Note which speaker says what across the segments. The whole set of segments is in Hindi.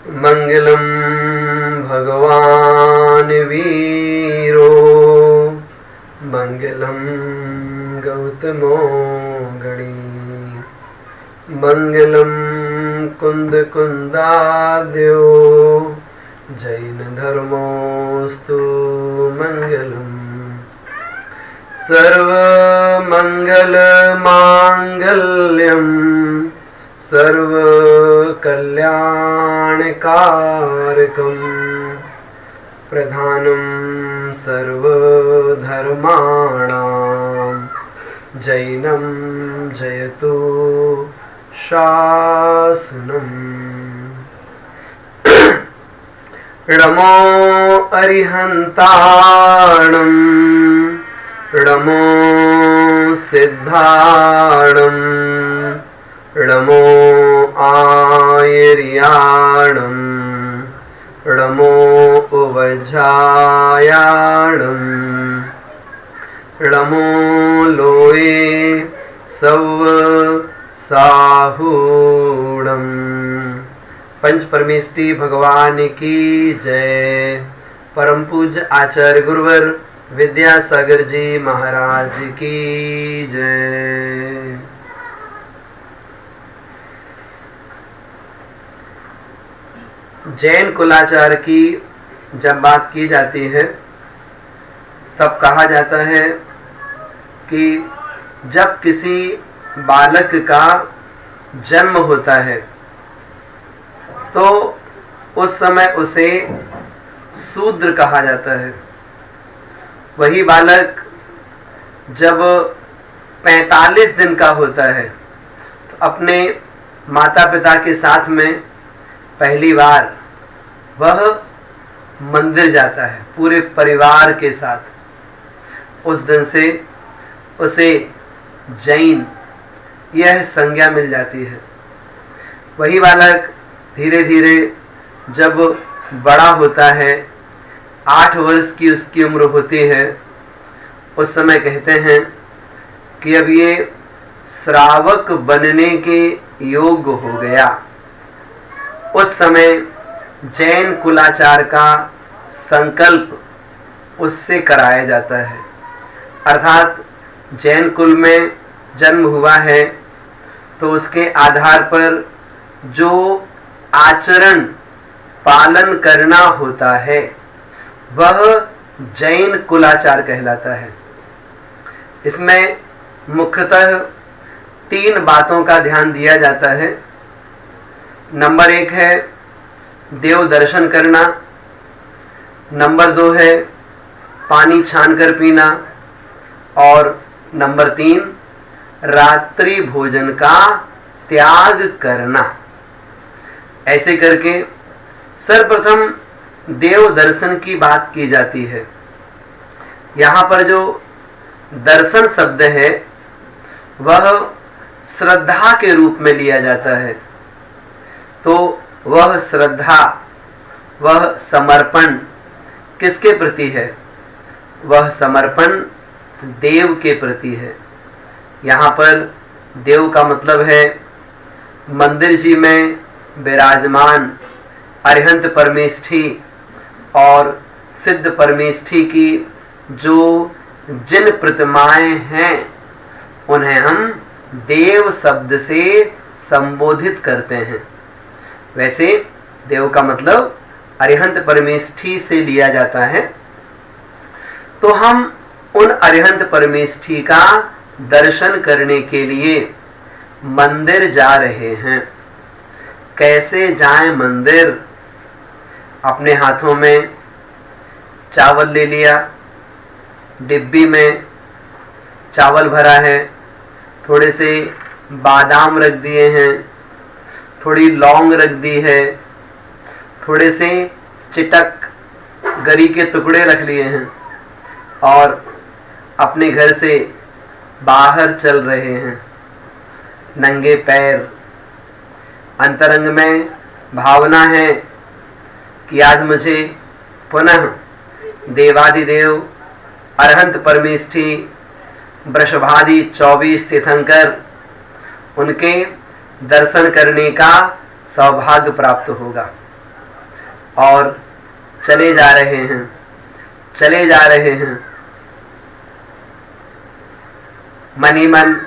Speaker 1: मंगलम भगवान वीरो मंगलम गौतमो गणी मंगलम कुंद कुंदाद्यो जैन धर्मोस्तु मंगलम सर्व मंगल मांगल्यम सर्व कल्याणकारकम प्रधानम सर्व धर्माणाम जैनम जयतु शासनम णमो अरिहंताणं णमो सिद्धाणं णमो आयर्याणं णमो उवज्झायाणं णमो लोये सव साहूणं। पंच परमेष्टि भगवान की जय। परम पूज्य आचार्य गुरुवर विद्यासागर जी महाराज की जय। जैन कुलाचार की जब बात की जाती है तब कहा जाता है कि जब किसी बालक का जन्म होता है तो उस समय उसे शूद्र कहा जाता है। वही बालक जब 45 दिन का होता है तो अपने माता पिता के साथ में पहली बार वह मंदिर जाता है पूरे परिवार के साथ। उस दिन से उसे जैन यह संज्ञा मिल जाती है। वही बालक धीरे धीरे जब बड़ा होता है, 8 वर्ष की उसकी उम्र होती है, उस समय कहते हैं कि अब ये श्रावक बनने के योग्य हो गया। उस समय जैन कुलाचार का संकल्प उससे कराया जाता है। अर्थात जैन कुल में जन्म हुआ है तो उसके आधार पर जो आचरण पालन करना होता है वह जैन कुलाचार कहलाता है। इसमें मुख्यतः 3 बातों का ध्यान दिया जाता है। नंबर 1 है देव दर्शन करना, नंबर 2 है पानी छानकर पीना और नंबर 3 रात्रि भोजन का त्याग करना। ऐसे करके सर्वप्रथम देव दर्शन की बात की जाती है। यहाँ पर जो दर्शन शब्द है वह श्रद्धा के रूप में लिया जाता है। तो वह श्रद्धा, वह समर्पण किसके प्रति है? वह समर्पण देव के प्रति है। यहाँ पर देव का मतलब है मंदिर जी में विराजमान अरिहंत परमेष्ठी और सिद्ध परमेष्ठी की जो जिन प्रतिमाएं हैं उन्हें हम देव शब्द से संबोधित करते हैं। वैसे देव का मतलब अरिहंत परमेष्ठी से लिया जाता है। तो हम उन अरिहंत परमेष्ठी का दर्शन करने के लिए मंदिर जा रहे हैं। कैसे जाएं मंदिर? अपने हाथों में चावल ले लिया, डिब्बी में चावल भरा है, थोड़े से बादाम रख दिए हैं, थोड़ी लौंग रख दी है, थोड़े से चिटक गरी के टुकड़े रख लिए हैं और अपने घर से बाहर चल रहे हैं नंगे पैर। अंतरंग में भावना है कि आज मुझे पुनः देवादिदेव अरहंत परमेष्ठी वृषभादि 24 तीर्थंकर उनके दर्शन करने का सौभाग्य प्राप्त होगा। और चले जा रहे हैं, चले जा रहे हैं। मन ही मन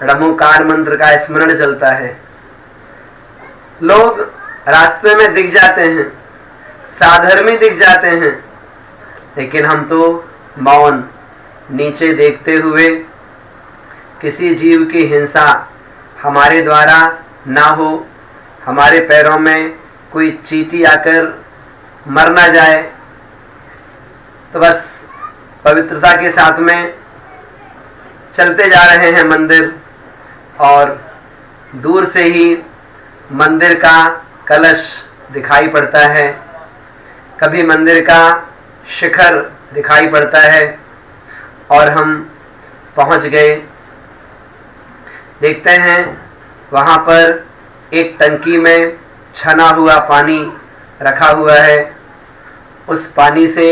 Speaker 1: रमोकार मंत्र का स्मरण चलता है। लोग रास्ते में दिख जाते हैं, साधर्मी दिख जाते हैं, लेकिन हम तो मौन, नीचे देखते हुए, किसी जीव की हिंसा हमारे द्वारा ना हो, हमारे पैरों में कोई चींटी आकर मर ना जाए, तो बस पवित्रता के साथ में चलते जा रहे हैं मंदिर। और दूर से ही मंदिर का कलश दिखाई पड़ता है, कभी मंदिर का शिखर दिखाई पड़ता है, और हम पहुंच गए। देखते हैं वहाँ पर एक टंकी में छना हुआ पानी रखा हुआ है। उस पानी से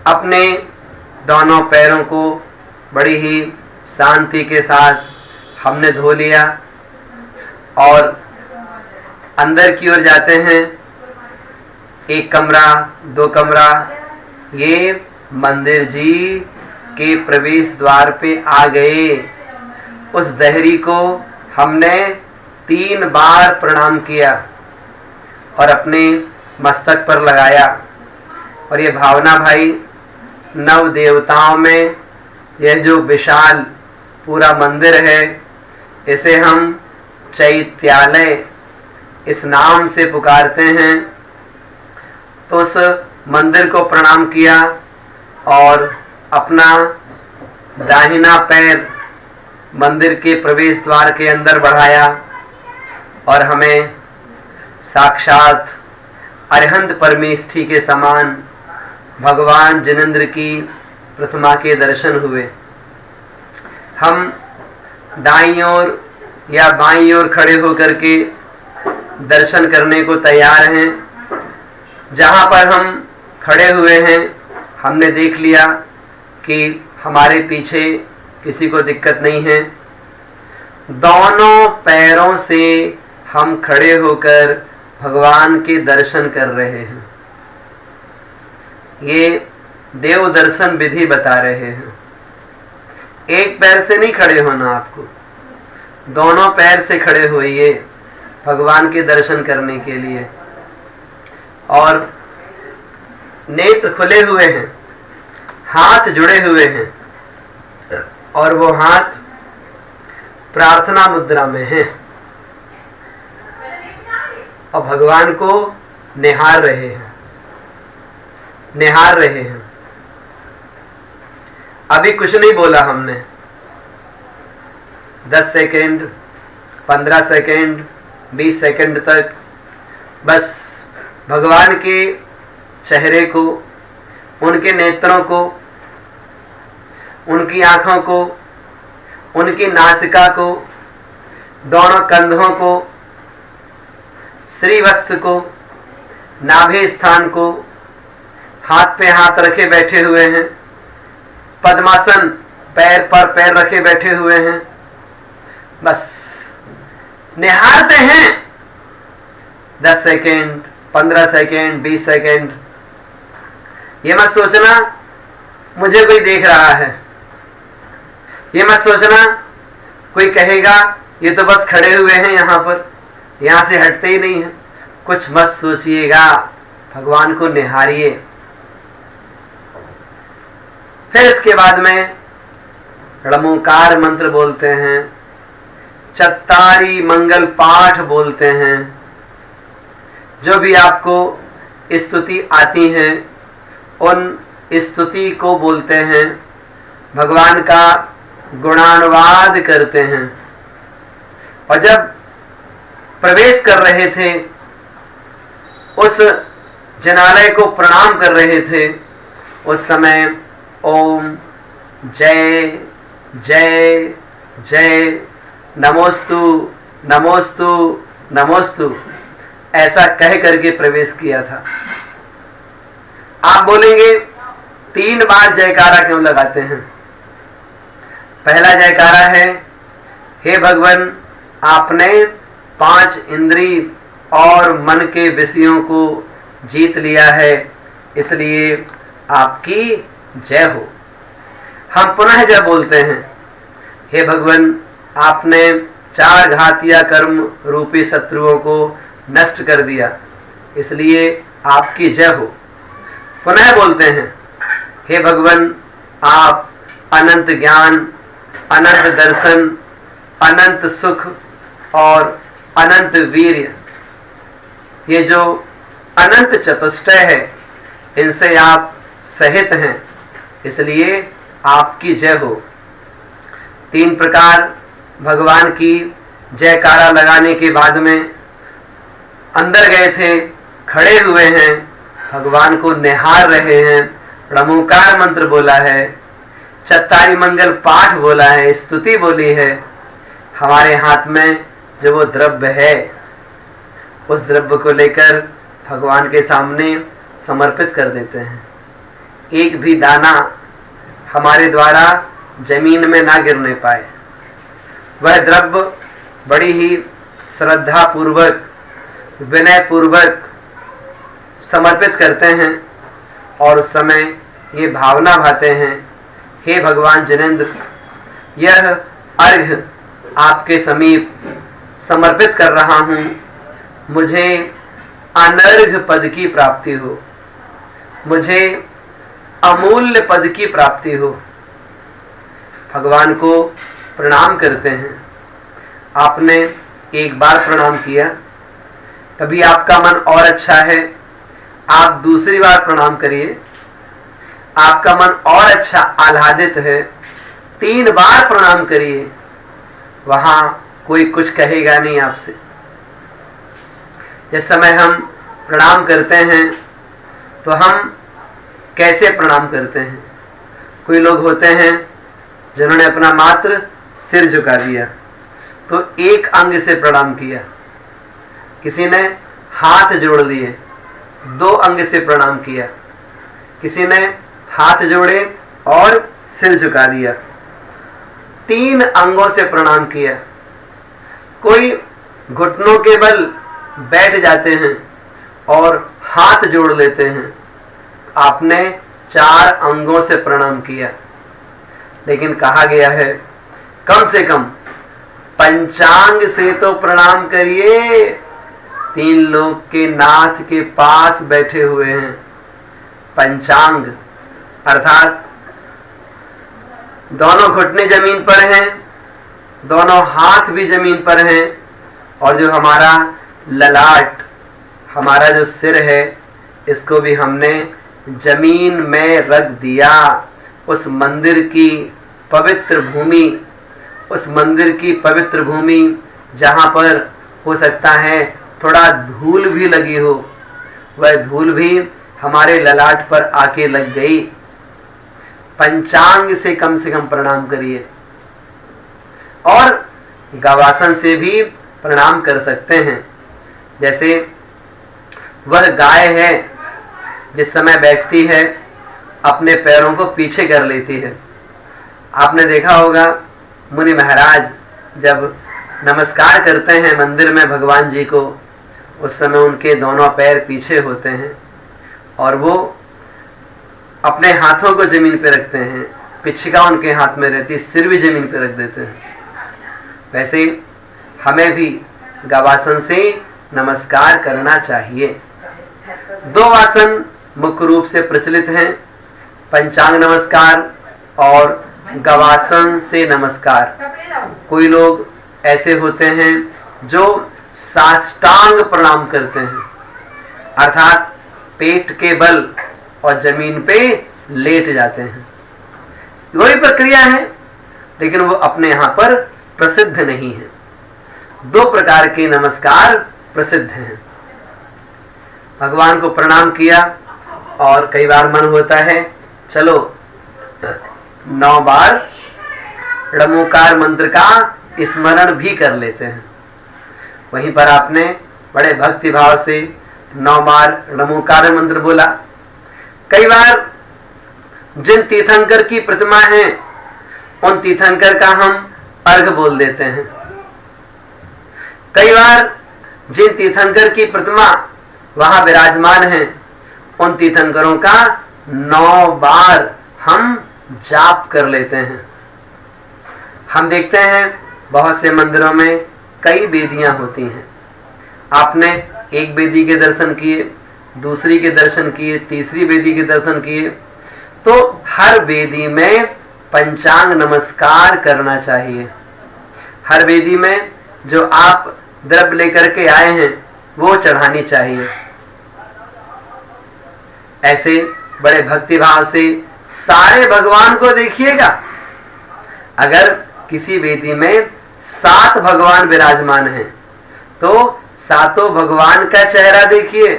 Speaker 1: अपने दोनों पैरों को बड़ी ही शांति के साथ हमने धो लिया और अंदर की ओर जाते हैं। एक कमरा, दो कमरा, ये मंदिर जी के प्रवेश द्वार पे आ गए। उस दहरी को हमने 3 बार प्रणाम किया और अपने मस्तक पर लगाया। और ये भावना भाई, नव देवताओं में यह जो विशाल पूरा मंदिर है, इसे हम चैत्यालय इस नाम से पुकारते हैं। तो उस मंदिर को प्रणाम किया और अपना दाहिना पैर मंदिर के प्रवेश द्वार के अंदर बढ़ाया और हमें साक्षात अरिहंत परमेष्ठी के समान भगवान जिनेंद्र की प्रतिमा के दर्शन हुए। हम दाईं ओर या बाईं ओर खड़े होकर के दर्शन करने को तैयार हैं। जहाँ पर हम खड़े हुए हैं, हमने देख लिया कि हमारे पीछे किसी को दिक्कत नहीं है। दोनों पैरों से हम खड़े होकर भगवान के दर्शन कर रहे हैं। ये देव दर्शन विधि बता रहे हैं। एक पैर से नहीं खड़े होना आपको, दोनों पैर से खड़े होइए भगवान के दर्शन करने के लिए। और नेत्र खुले हुए हैं, हाथ जुड़े हुए हैं और वो हाथ प्रार्थना मुद्रा में हैं और भगवान को निहार रहे हैं, निहार रहे हैं। अभी कुछ नहीं बोला हमने। 10 सेकेंड, 15 सेकेंड, 20 सेकेंड तक बस भगवान के चेहरे को, उनके नेत्रों को, उनकी आंखों को, उनकी नासिका को, दोनों कंधों को, श्रीवत्स को, नाभि स्थान को, हाथ पे हाथ रखे बैठे हुए हैं, पद्मासन पैर पर पैर रखे बैठे हुए हैं। बस निहारते हैं। 10 सेकेंड, 15 सेकेंड, 20 सेकेंड। ये मत सोचना मुझे कोई देख रहा है, ये मत सोचना कोई कहेगा ये तो बस खड़े हुए हैं यहाँ पर, यहाँ से हटते ही नहीं है। कुछ मत सोचिएगा, भगवान को निहारिए। फिर इसके बाद में णमोकार मंत्र बोलते हैं, चत्तारी मंगल पाठ बोलते हैं। जो भी आपको स्तुति आती हैं उन स्तुति को बोलते हैं, भगवान का गुणानुवाद करते हैं। और जब प्रवेश कर रहे थे, उस जनालय को प्रणाम कर रहे थे, उस समय ओम जय जय जय नमोस्तु नमोस्तु नमोस्तु ऐसा कह करके प्रवेश किया था। आप बोलेंगे 3 बार जयकारा क्यों लगाते हैं? पहला जयकारा है, हे भगवान, आपने 5 इंद्रिय और मन के विषयों को जीत लिया है, इसलिए आपकी जय हो। हम पुनः जय बोलते हैं, हे भगवान, आपने 4 घातिया कर्म रूपी शत्रुओं को नष्ट कर दिया, इसलिए आपकी जय हो। पुनः बोलते हैं, हे भगवान, आप अनंत ज्ञान, अनंत दर्शन, अनंत सुख और अनंत वीर्य, ये जो अनंत चतुष्टय है, इनसे आप सहित हैं, इसलिए आपकी जय हो। 3 प्रकार भगवान की जयकारा लगाने के बाद में अंदर गए थे, खड़े हुए हैं, भगवान को निहार रहे हैं, रमोकार मंत्र बोला है, चत्तारी मंगल पाठ बोला है, स्तुति बोली है। हमारे हाथ में जो वो द्रव्य है, उस द्रव्य को लेकर भगवान के सामने समर्पित कर देते हैं। एक भी दाना हमारे द्वारा जमीन में ना गिरने पाए, वह द्रव्य बड़ी ही श्रद्धा पूर्वक, विनय पूर्वक समर्पित करते हैं और उस समय ये भावना भाते हैं, हे भगवान जिनेंद्र, यह अर्घ्य आपके समीप समर्पित कर रहा हूँ, मुझे अनर्घ पद की प्राप्ति हो, मुझे अमूल्य पद की प्राप्ति हो। भगवान को प्रणाम करते हैं। आपने एक बार प्रणाम किया, कभी आपका मन और अच्छा है, आप दूसरी बार प्रणाम करिए। आपका मन और अच्छा आह्लादित है, 3 बार प्रणाम करिए, वहां कोई कुछ कहेगा नहीं आपसे। जिस समय हम प्रणाम करते हैं तो हम कैसे प्रणाम करते हैं? कोई लोग होते हैं जिन्होंने अपना मात्र सिर झुका दिया, तो एक अंग से प्रणाम किया। किसी ने हाथ जोड़ लिए, 2 अंग से प्रणाम किया। किसी ने हाथ जोड़े और सिर झुका दिया, 3 अंगों से प्रणाम किया। कोई घुटनों के बल बैठ जाते हैं और हाथ जोड़ लेते हैं। आपने 4 अंगों से प्रणाम किया, लेकिन कहा गया है कम से कम पंचांग से तो प्रणाम करिए। 3 लोग के नाथ के पास बैठे हुए हैं। पंचांग अर्थात दोनों घुटने जमीन पर हैं, दोनों हाथ भी जमीन पर हैं, और जो हमारा ललाट, हमारा जो सिर है, इसको भी हमने जमीन में रख दिया। उस मंदिर की पवित्र भूमि, उस मंदिर की पवित्र भूमि जहाँ पर हो सकता है थोड़ा धूल भी लगी हो, वह धूल भी हमारे ललाट पर आके लग गई। पंचांग से कम प्रणाम करिए, और गवासन से भी प्रणाम कर सकते हैं। जैसे वह गाय है, जिस समय बैठती है अपने पैरों को पीछे कर लेती है। आपने देखा होगा मुनि महाराज जब नमस्कार करते हैं मंदिर में भगवान जी को, उस समय उनके दोनों पैर पीछे होते हैं और वो अपने हाथों को जमीन पे रखते हैं, पिछिका उनके हाथ में रहती, सिर भी जमीन पे रख देते हैं। वैसे हमें भी गवासन से नमस्कार करना चाहिए। 2 आसन मुख्य रूप से प्रचलित हैं, पंचांग नमस्कार और गवासन से नमस्कार। कोई लोग ऐसे होते हैं जो साष्टांग प्रणाम करते हैं, अर्थात पेट के बल और जमीन पे लेट जाते हैं। वही प्रक्रिया है, लेकिन वो अपने यहाँ पर प्रसिद्ध नहीं है। 2 प्रकार के नमस्कार प्रसिद्ध हैं। भगवान को प्रणाम किया, और कई बार मन होता है चलो 9 बार णमोकार मंत्र का स्मरण भी कर लेते हैं। वहीं पर आपने बड़े भक्ति भाव से 9 बार णमोकार मंत्र बोला। कई बार जिन तीर्थंकर की प्रतिमा है, उन तीर्थंकर का हम अर्घ बोल देते हैं। कई बार जिन तीर्थंकर की प्रतिमा वहां विराजमान हैं, उन तीर्थंकरों का 9 बार हम जाप कर लेते हैं। हम देखते हैं बहुत से मंदिरों में कई वेदियां होती हैं। आपने एक वेदी के दर्शन किए, दूसरी के दर्शन किए, तीसरी वेदी के दर्शन किए, तो हर वेदी में पंचांग नमस्कार करना चाहिए। हर वेदी में जो आप द्रव्य लेकर के आए हैं वो चढ़ानी चाहिए। ऐसे बड़े भक्तिभाव से सारे भगवान को देखिएगा। अगर किसी वेदी में 7 भगवान विराजमान हैं तो सातों भगवान का चेहरा देखिए,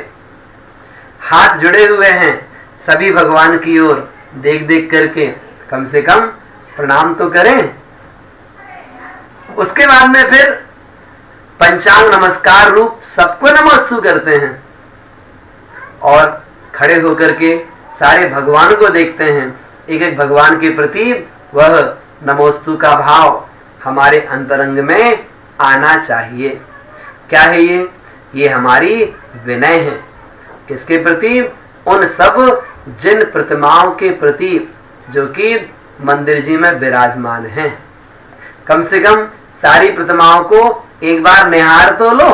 Speaker 1: हाथ जुड़े हुए हैं सभी भगवान की ओर, देख देख करके कम से कम प्रणाम तो करें। उसके बाद में फिर पंचांग नमस्कार रूप सबको नमस्तु करते हैं और खड़े होकर के सारे भगवान को देखते हैं। एक एक भगवान के प्रति वह नमोस्तु का भाव हमारे अंतरंग में आना चाहिए। क्या है ये हमारी विनय है। किसके प्रति? उन सब जिन प्रतिमाओं के प्रति जो कि मंदिर जी में विराजमान हैं। कम से कम सारी प्रतिमाओं को एक बार निहार तो लो,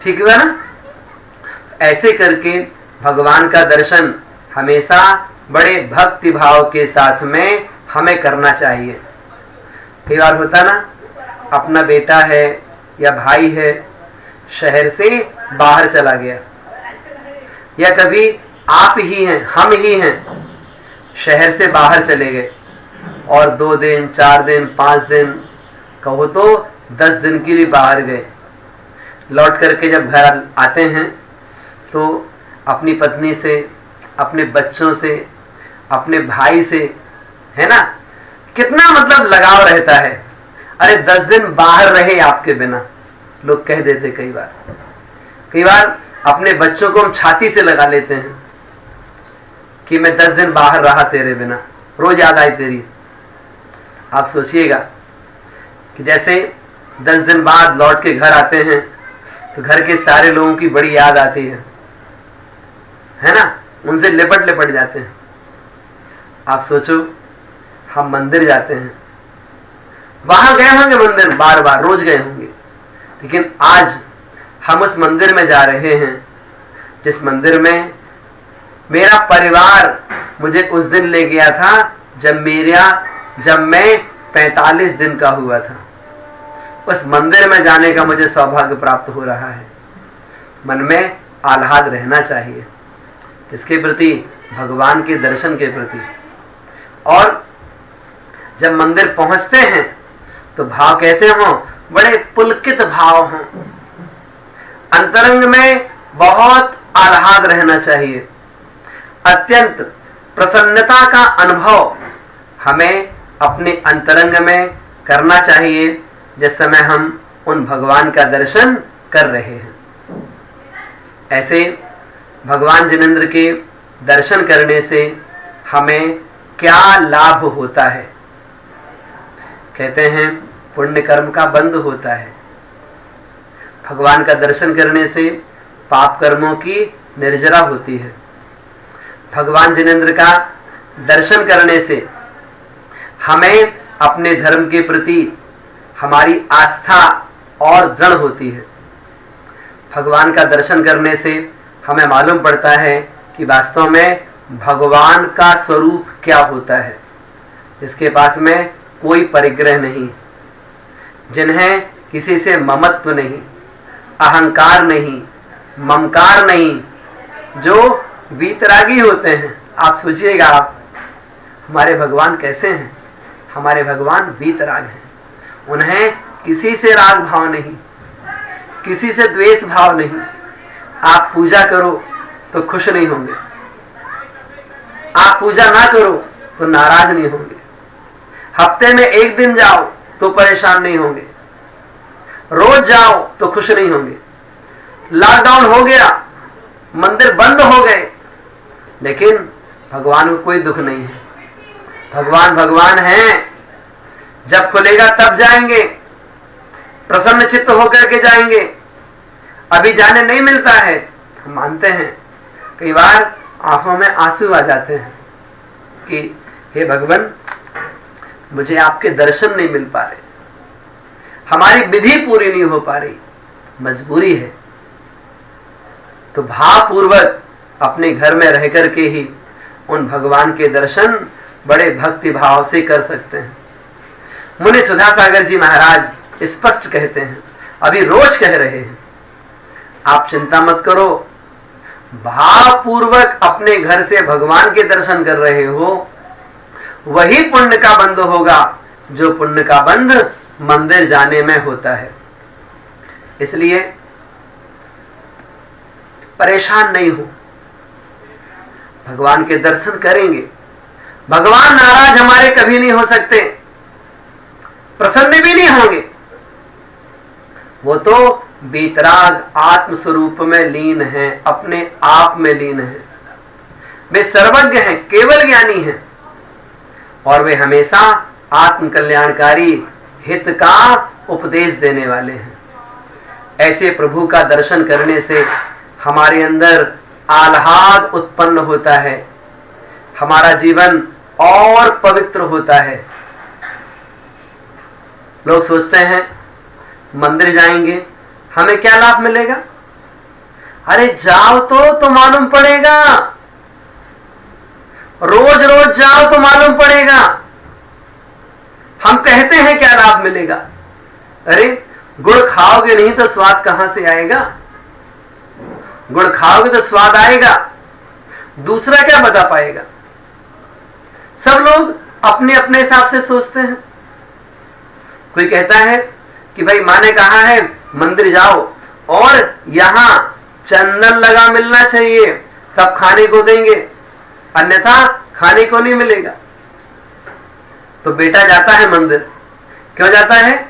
Speaker 1: ठीक है ना। ऐसे करके भगवान का दर्शन हमेशा बड़े भक्ति भाव के साथ में हमें करना चाहिए। कई बार होता ना, अपना बेटा है या भाई है शहर से बाहर चला गया, या कभी आप ही हैं, हम ही हैं, शहर से बाहर चले गए और 2 दिन 4 दिन 5 दिन कहो तो 10 दिन के लिए बाहर गए। लौट करके जब घर आते हैं तो अपनी पत्नी से, अपने बच्चों से, अपने भाई से, है ना, कितना मतलब लगाव रहता है। अरे 10 दिन बाहर रहे आपके बिना, लोग कह देते। कई बार अपने बच्चों को हम छाती से लगा लेते हैं कि मैं 10 दिन बाहर रहा तेरे बिना, रोज याद आई तेरी। आप सोचिएगा कि जैसे 10 दिन बाद लौट के घर आते हैं तो घर के सारे लोगों की बड़ी याद आती है ना, उनसे लिपट लिपट जाते हैं। आप सोचो, हम मंदिर जाते हैं, वहां गए होंगे मंदिर बार बार, रोज गए होंगे, लेकिन आज हम उस मंदिर में जा रहे हैं जिस मंदिर में मेरा परिवार मुझे उस दिन ले गया था जब मैं 45 दिन का हुआ था। उस मंदिर में जाने का मुझे सौभाग्य प्राप्त हो रहा है। मन में आह्लाद रहना चाहिए। किसके प्रति? भगवान के दर्शन के प्रति। और जब मंदिर पहुंचते हैं तो भाव कैसे हों? बड़े पुलकित भाव हों। अंतरंग में बहुत आह्लाद रहना चाहिए। अत्यंत प्रसन्नता का अनुभव हमें अपने अंतरंग में करना चाहिए जिस समय हम उन भगवान का दर्शन कर रहे हैं। ऐसे भगवान जिनेंद्र के दर्शन करने से हमें क्या लाभ होता है? कहते हैं पुण्य कर्म का बंध होता है। भगवान का दर्शन करने से पाप कर्मों की निर्जरा होती है। भगवान जिनेंद्र का दर्शन करने से हमें अपने धर्म के प्रति हमारी आस्था और दृढ़ होती है। भगवान का दर्शन करने से हमें मालूम पड़ता है कि वास्तव में भगवान का स्वरूप क्या होता है, जिसके पास में कोई परिग्रह नहीं, जिन्हें किसी से ममत्व नहीं, अहंकार नहीं, ममकार नहीं, जो वीतरागी होते हैं। आप सोचिएगा, आप हमारे भगवान कैसे हैं? हमारे भगवान वीतराग हैं। उन्हें किसी से राग भाव नहीं, किसी से द्वेष भाव नहीं। आप पूजा करो तो खुश नहीं होंगे, आप पूजा ना करो तो नाराज नहीं होंगे, हफ्ते में 1 दिन जाओ तो परेशान नहीं होंगे, रोज जाओ तो खुश नहीं होंगे। लॉकडाउन हो गया, मंदिर बंद हो गए, लेकिन भगवान को कोई दुख नहीं है। भगवान भगवान हैं। जब खुलेगा तब जाएंगे, प्रसन्न चित्त होकर के जाएंगे। अभी जाने नहीं मिलता है। हम मानते हैं, कई बार आंखों में आंसू आ जाते हैं कि हे भगवान, मुझे आपके दर्शन नहीं मिल पा रहे, हमारी विधि पूरी नहीं हो पा रही, मजबूरी है। तो भावपूर्वक अपने घर में रह करके ही उन भगवान के दर्शन बड़े भक्ति भाव से कर सकते हैं। मुनि सुधा सागर जी महाराज स्पष्ट कहते हैं, अभी रोज कह रहे हैं, आप चिंता मत करो, भावपूर्वक अपने घर से भगवान के दर्शन कर रहे हो, वही पुण्य का बंध होगा जो पुण्य का बंध मंदिर जाने में होता है। इसलिए परेशान नहीं हो, भगवान के दर्शन करेंगे। भगवान नाराज हमारे कभी नहीं हो सकते, प्रसन्न भी नहीं होंगे। वो तो बीतराग आत्म स्वरूप में लीन है, अपने आप में लीन है। वे सर्वज्ञ हैं, केवल ज्ञानी हैं, और वे हमेशा आत्म कल्याणकारी हित का उपदेश देने वाले हैं। ऐसे प्रभु का दर्शन करने से हमारे अंदर आह्लाद उत्पन्न होता है, हमारा जीवन और पवित्र होता है। लोग सोचते हैं मंदिर जाएंगे हमें क्या लाभ मिलेगा। अरे जाओ तो मालूम पड़ेगा, रोज रोज जाओ तो मालूम पड़ेगा। हम कहते हैं क्या लाभ मिलेगा, अरे गुड़ खाओगे नहीं तो स्वाद कहां से आएगा। गुड़ खाओगे तो स्वाद आएगा, दूसरा क्या बता पाएगा। सब लोग अपने अपने हिसाब से सोचते हैं। कोई कहता है कि भाई माँ ने कहा है मंदिर जाओ और यहां चंदन लगा मिलना चाहिए तब खाने को देंगे, अन्यथा खाने को नहीं मिलेगा। तो बेटा जाता है मंदिर, क्यों जाता है?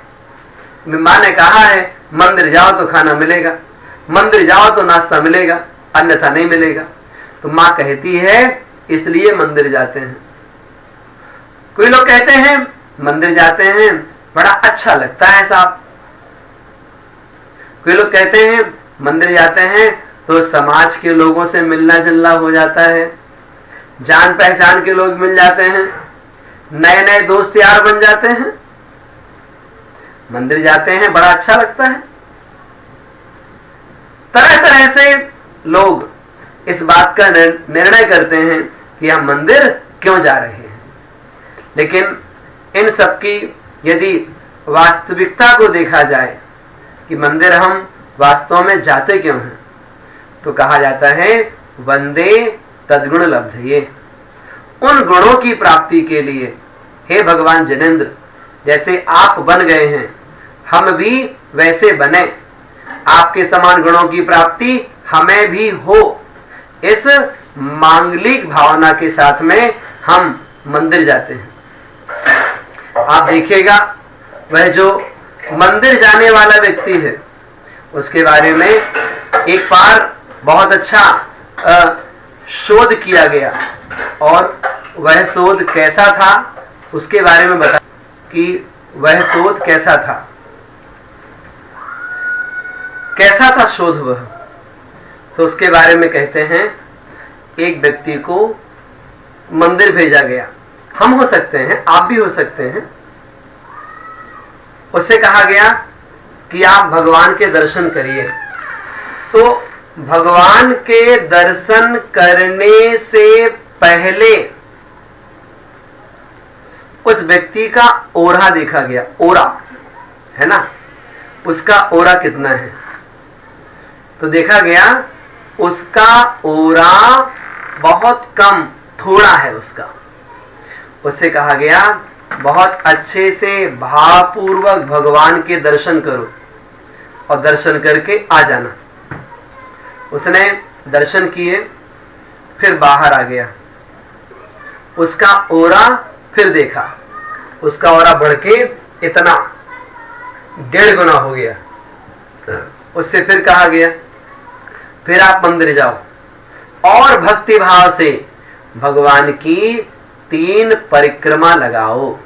Speaker 1: माँ ने कहा है मंदिर जाओ तो खाना मिलेगा, मंदिर जाओ तो नाश्ता मिलेगा, अन्यथा नहीं मिलेगा। तो माँ कहती है इसलिए मंदिर जाते हैं। कोई लोग कहते हैं मंदिर जाते हैं बड़ा अच्छा लगता है साहब। कोई लोग कहते हैं मंदिर जाते हैं तो समाज के लोगों से मिलना जुलना हो जाता है, जान पहचान के लोग मिल जाते हैं, नए नए दोस्त यार बन जाते हैं। मंदिर जाते हैं बड़ा अच्छा लगता है। तरह तरह से लोग इस बात का निर्णय करते हैं कि हम मंदिर क्यों जा रहे हैं। लेकिन इन सब की यदि वास्तविकता को देखा जाए कि मंदिर हम वास्तव में जाते क्यों हैं, तो कहा जाता है वंदे तद्गुण लब्धये, उन गुणों की प्राप्ति के लिए। हे भगवान जिनेंद्र, जैसे आप बन गए हैं हम भी वैसे बने, आपके समान गुणों की प्राप्ति हमें भी हो, इस मांगलिक भावना के साथ में हम मंदिर जाते हैं। आप देखिएगा वह जो मंदिर जाने वाला व्यक्ति है उसके बारे में एक बार बहुत अच्छा शोध किया गया, और वह शोध कैसा था उसके बारे में बता कि वह शोध कैसा था। कैसा था शोध वह, तो उसके बारे में कहते हैं एक व्यक्ति को मंदिर भेजा गया। हम हो सकते हैं, आप भी हो सकते हैं। उससे कहा गया कि आप भगवान के दर्शन करिए। तो भगवान के दर्शन करने से पहले उस व्यक्ति का ओरा देखा गया। ओरा है ना, उसका ओरा कितना है, तो देखा गया उसका ओरा बहुत कम, थोड़ा है उसका। उससे कहा गया बहुत अच्छे से भावपूर्वक भगवान के दर्शन करो और दर्शन करके आ जाना। उसने दर्शन किए, फिर बाहर आ गया। उसका ओरा फिर देखा, उसका ओरा बढ़ के इतना 1.5 गुना हो गया। उससे फिर कहा गया फिर आप मंदिर जाओ और भक्ति भाव से भगवान की 3 परिक्रमा लगाओ,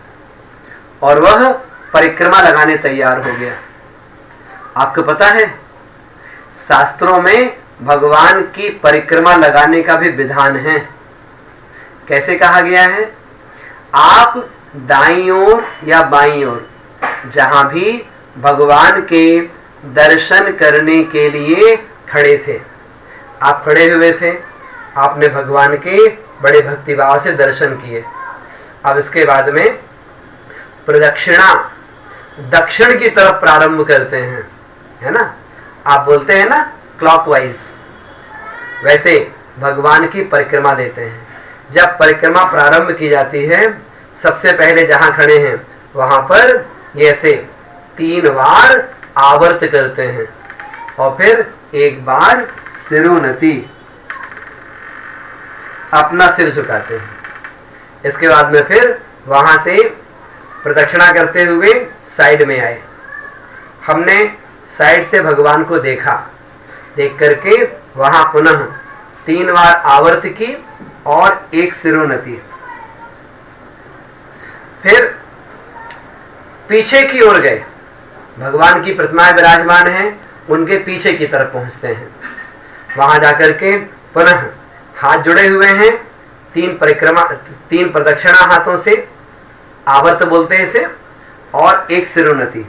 Speaker 1: और वह परिक्रमा लगाने तैयार हो गया। आपको पता है शास्त्रों में भगवान की परिक्रमा लगाने का भी विधान है। कैसे कहा गया है? आप दाईं ओर या बाईं ओर जहां भी भगवान के दर्शन करने के लिए खड़े थे, आप खड़े हुए थे, आपने भगवान के बड़े भक्तिभाव से दर्शन किए। अब इसके बाद में प्रदक्षिणा दक्षिण की तरफ प्रारंभ करते हैं, है ना? आप बोलते हैं ना क्लॉकवाइज, वैसे भगवान की परिक्रमा देते हैं। जब परिक्रमा प्रारंभ की जाती है, सबसे पहले जहां खड़े हैं वहां पर ये ऐसे 3 बार आवर्त करते हैं और फिर एक बार सिरोन्नति, अपना सिर झुकाते हैं। इसके बाद में फिर वहां से प्रदक्षिणा करते हुए साइड में आए। हमने साइड से भगवान को देखा, देख करके वहां पुनः 3 बार आवर्त की और एक सिरोन्नति। फिर पीछे की ओर गए, भगवान की प्रतिमाएं विराजमान हैं, उनके पीछे की तरफ पहुंचते हैं। वहां जाकर के पुनः हाथ जुड़े हुए हैं, 3 प्रदक्षिणा हाथों से, आवर्त बोलते हैं इसे, और एक सिरोन्नति।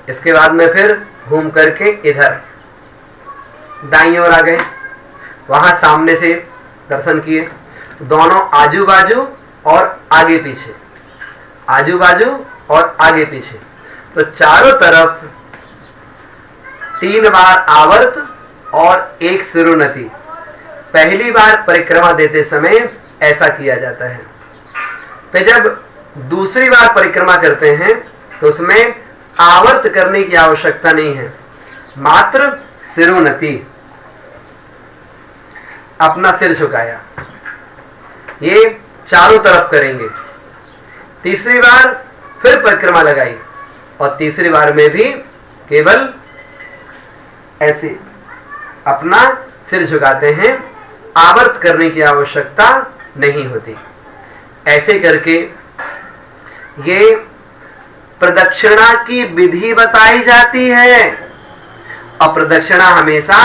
Speaker 1: इसके बाद में फिर घूम करके इधर दाईं ओर आ गए, वहां सामने से दर्शन किए। दोनों आजू बाजू और आगे पीछे, आजू बाजू और आगे पीछे, तो चारों तरफ 3 बार आवर्त और एक सिरोन्नति। पहली बार परिक्रमा देते समय ऐसा किया जाता है। फिर जब दूसरी बार परिक्रमा करते हैं तो उसमें आवर्त करने की आवश्यकता नहीं है, मात्र सिरोन्नति, अपना सिर झुकाया, ये चारों तरफ करेंगे। तीसरी बार फिर परिक्रमा लगाई और तीसरी बार में भी केवल ऐसे अपना सिर झुकाते हैं, आवर्त करने की आवश्यकता नहीं होती। ऐसे करके ये प्रदक्षिणा की विधि बताई जाती है और प्रदक्षिणा हमेशा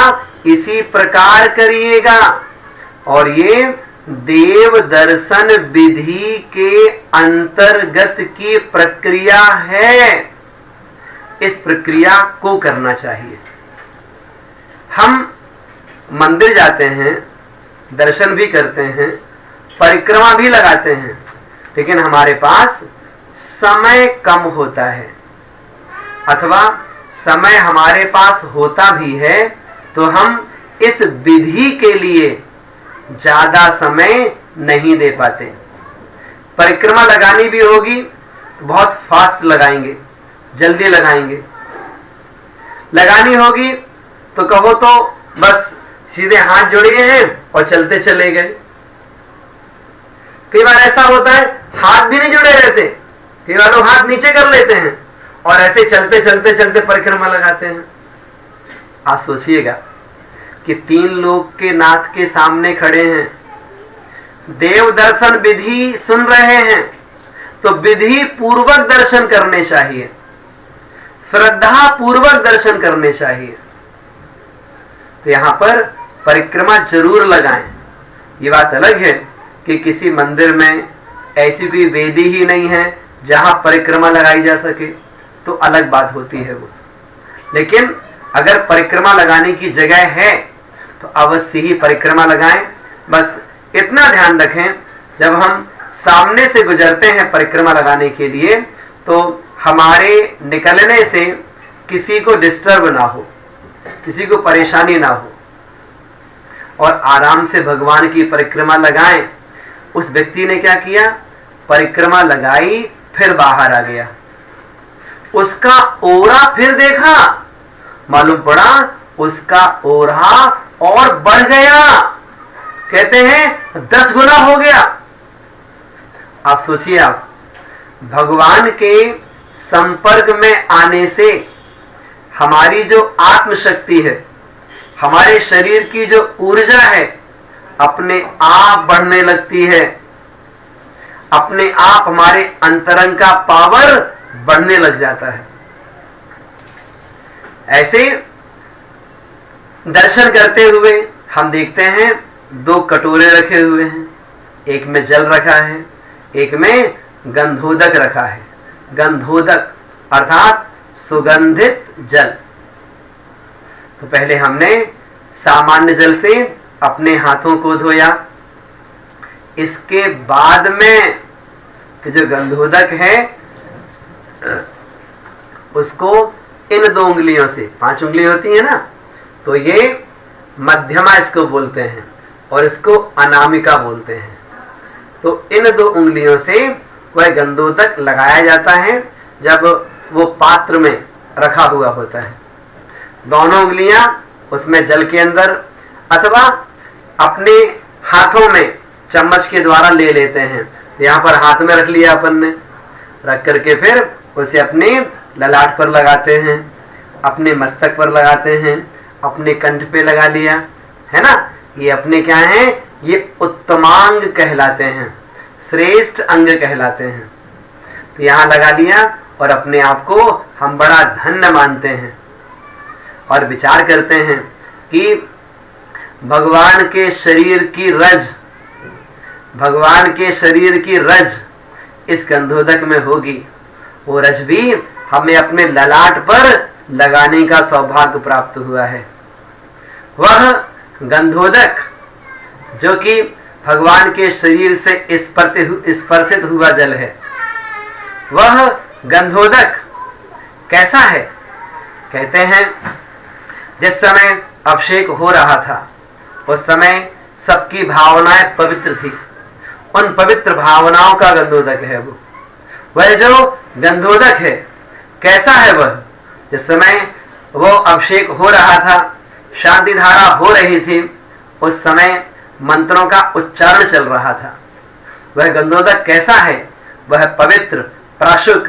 Speaker 1: इसी प्रकार करिएगा। और ये देव दर्शन विधि के अंतर्गत की प्रक्रिया है, इस प्रक्रिया को करना चाहिए। हम मंदिर जाते हैं, दर्शन भी करते हैं, परिक्रमा भी लगाते हैं, लेकिन हमारे पास समय कम होता है, अथवा समय हमारे पास होता भी है तो हम इस विधि के लिए ज्यादा समय नहीं दे पाते। परिक्रमा लगानी भी होगी तो बहुत फास्ट लगाएंगे, जल्दी लगाएंगे। लगानी होगी तो कहो तो बस सीधे हाथ जोड़े हैं और चलते चले गए। कई बार ऐसा होता है हाथ भी नहीं जुड़े रहते, कई बार लोग हाथ नीचे कर लेते हैं और ऐसे चलते चलते चलते परिक्रमा लगाते हैं। आप सोचिएगा कि 3 लोग के नाथ के सामने खड़े हैं, देव दर्शन विधि सुन रहे हैं, तो विधि पूर्वक दर्शन करने चाहिए, श्रद्धा पूर्वक दर्शन करने चाहिए। तो यहां पर परिक्रमा जरूर लगाएं। ये बात अलग है कि किसी मंदिर में ऐसी कोई वेदी ही नहीं है जहां परिक्रमा लगाई जा सके, तो अलग बात होती है वो। लेकिन अगर परिक्रमा लगाने की जगह है तो अवश्य ही परिक्रमा लगाएं। बस इतना ध्यान रखें, जब हम सामने से गुजरते हैं परिक्रमा लगाने के लिए तो हमारे निकलने से किसी को डिस्टर्ब ना हो, किसी को परेशानी ना हो, और आराम से भगवान की परिक्रमा लगाएं। उस व्यक्ति ने क्या किया, परिक्रमा लगाई फिर बाहर आ गया, उसका ओरा फिर देखा, मालूम पड़ा उसका ओरा और बढ़ गया, कहते हैं 10 गुना हो गया। आप सोचिए, आप भगवान के संपर्क में आने से हमारी जो आत्मशक्ति है, हमारे शरीर की जो ऊर्जा है, अपने आप बढ़ने लगती है, अपने आप हमारे अंतरंग का पावर बढ़ने लग जाता है। ऐसे दर्शन करते हुए हम देखते हैं 2 कटोरे रखे हुए हैं, एक में जल रखा है, एक में गंधोदक रखा है। गंधोदक अर्थात सुगंधित जल। तो पहले हमने सामान्य जल से अपने हाथों को धोया, इसके बाद में जो गंधोदक है उसको इन 2 उंगलियों से, 5 उंगली होती है ना, तो ये मध्यमा इसको बोलते हैं और इसको अनामिका बोलते हैं। तो इन 2 उंगलियों से वह गंधोदक लगाया जाता है जब वो पात्र में रखा हुआ होता है। दोनों उंगलियां उसमें जल के अंदर अथवा अपने हाथों में चम्मच के द्वारा ले लेते हैं। यहाँ पर हाथ में रख लिया अपन ने, रख करके फिर उसे अपने ललाट पर लगाते हैं, अपने मस्तक पर लगाते हैं, अपने कंठ पे लगा लिया, है ना। ये अपने क्या हैं, ये उत्तमांग कहलाते हैं, श्रेष्ठ अंग कहलाते हैं। तो यहाँ लगा लिया और अपने आप को हम बड़ा धन्य मानते हैं और विचार करते हैं कि भगवान के शरीर की रज, भगवान के शरीर की रज इस गंधोदक में होगी। वो रज भी हमें अपने ललाट पर लगाने का सौभाग्य प्राप्त हुआ है। वह गंधोदक जो कि भगवान के शरीर से स्पर्शित हुआ जल है, वह गंधोदक कैसा है? कहते हैं जिस समय अभिषेक हो रहा था उस समय सबकी भावनाएं पवित्र थी, उन पवित्र भावनाओं का गंधोदक है वो। वह जो गंधोदक है कैसा है? वह जिस समय वो अभिषेक हो रहा था, शांति धारा हो रही थी, उस समय मंत्रों का उच्चारण चल रहा था। वह गंधोदक कैसा है? वह पवित्र प्राशुक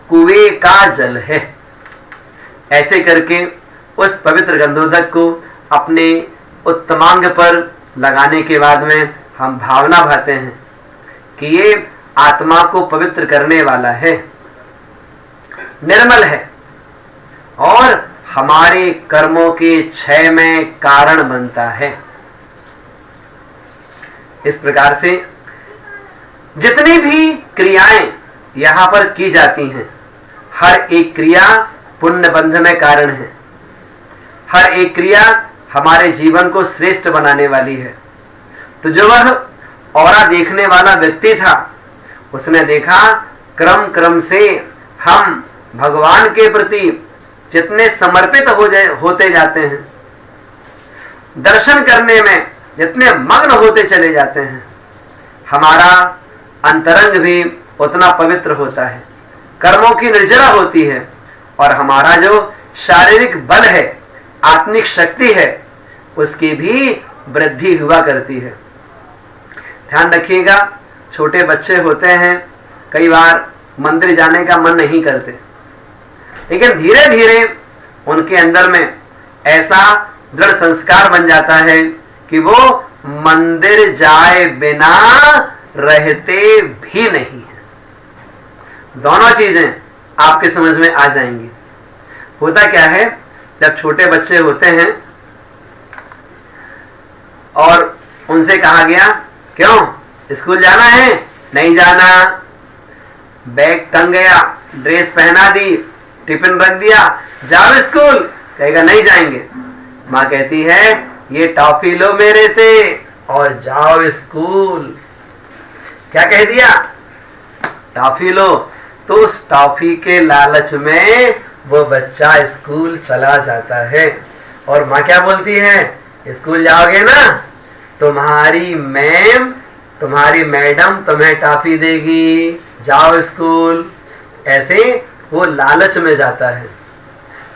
Speaker 1: कुएं का जल है। ऐसे करके उस पवित्र गंधोदक को अपने उत्तमांग पर लगाने के बाद में हम भावना भाते हैं कि ये आत्मा को पवित्र करने वाला है, निर्मल है और हमारे कर्मों के क्षय में कारण बनता है। इस प्रकार से जितनी भी क्रियाएं यहाँ पर की जाती हैं, हर एक क्रिया पुण्य बंध में कारण है, हर एक क्रिया हमारे जीवन को श्रेष्ठ बनाने वाली है। तो जो वह औरा देखने वाला व्यक्ति था, उसने देखा क्रम क्रम से हम भगवान के प्रति जितने समर्पित होते जाते हैं, दर्शन करने में जितने मग्न होते चले जाते हैं, हमारा अंतरंग भी उतना पवित्र होता है, कर्मों की निर्जरा होती है और हमारा जो शारीरिक बल है, आत्मिक शक्ति है, उसकी भी वृद्धि हुआ करती है। ध्यान रखिएगा, छोटे बच्चे होते हैं, कई बार मंदिर जाने का मन नहीं करते, लेकिन धीरे धीरे उनके अंदर में ऐसा दृढ़ संस्कार बन जाता है कि वो मंदिर जाए बिना रहते भी नहीं है। दोनों चीजें आपके समझ में आ जाएंगी। होता क्या है, जब छोटे बच्चे होते हैं और उनसे कहा गया क्यों स्कूल जाना है, नहीं जाना, बैग टंग गया, ड्रेस पहना दी, टिफिन रख दिया, जाओ स्कूल, कहेगा नहीं जाएंगे। माँ कहती है ये टॉफी लो मेरे से और जाओ स्कूल। क्या कह दिया? टॉफी लो। तो उस टॉफी के लालच में वो बच्चा स्कूल चला जाता है और माँ क्या बोलती है, स्कूल जाओगे ना तुम्हारी मैम, तुम्हारी मैडम तुम्हें टॉफी देगी, जाओ स्कूल। ऐसे वो लालच में जाता है।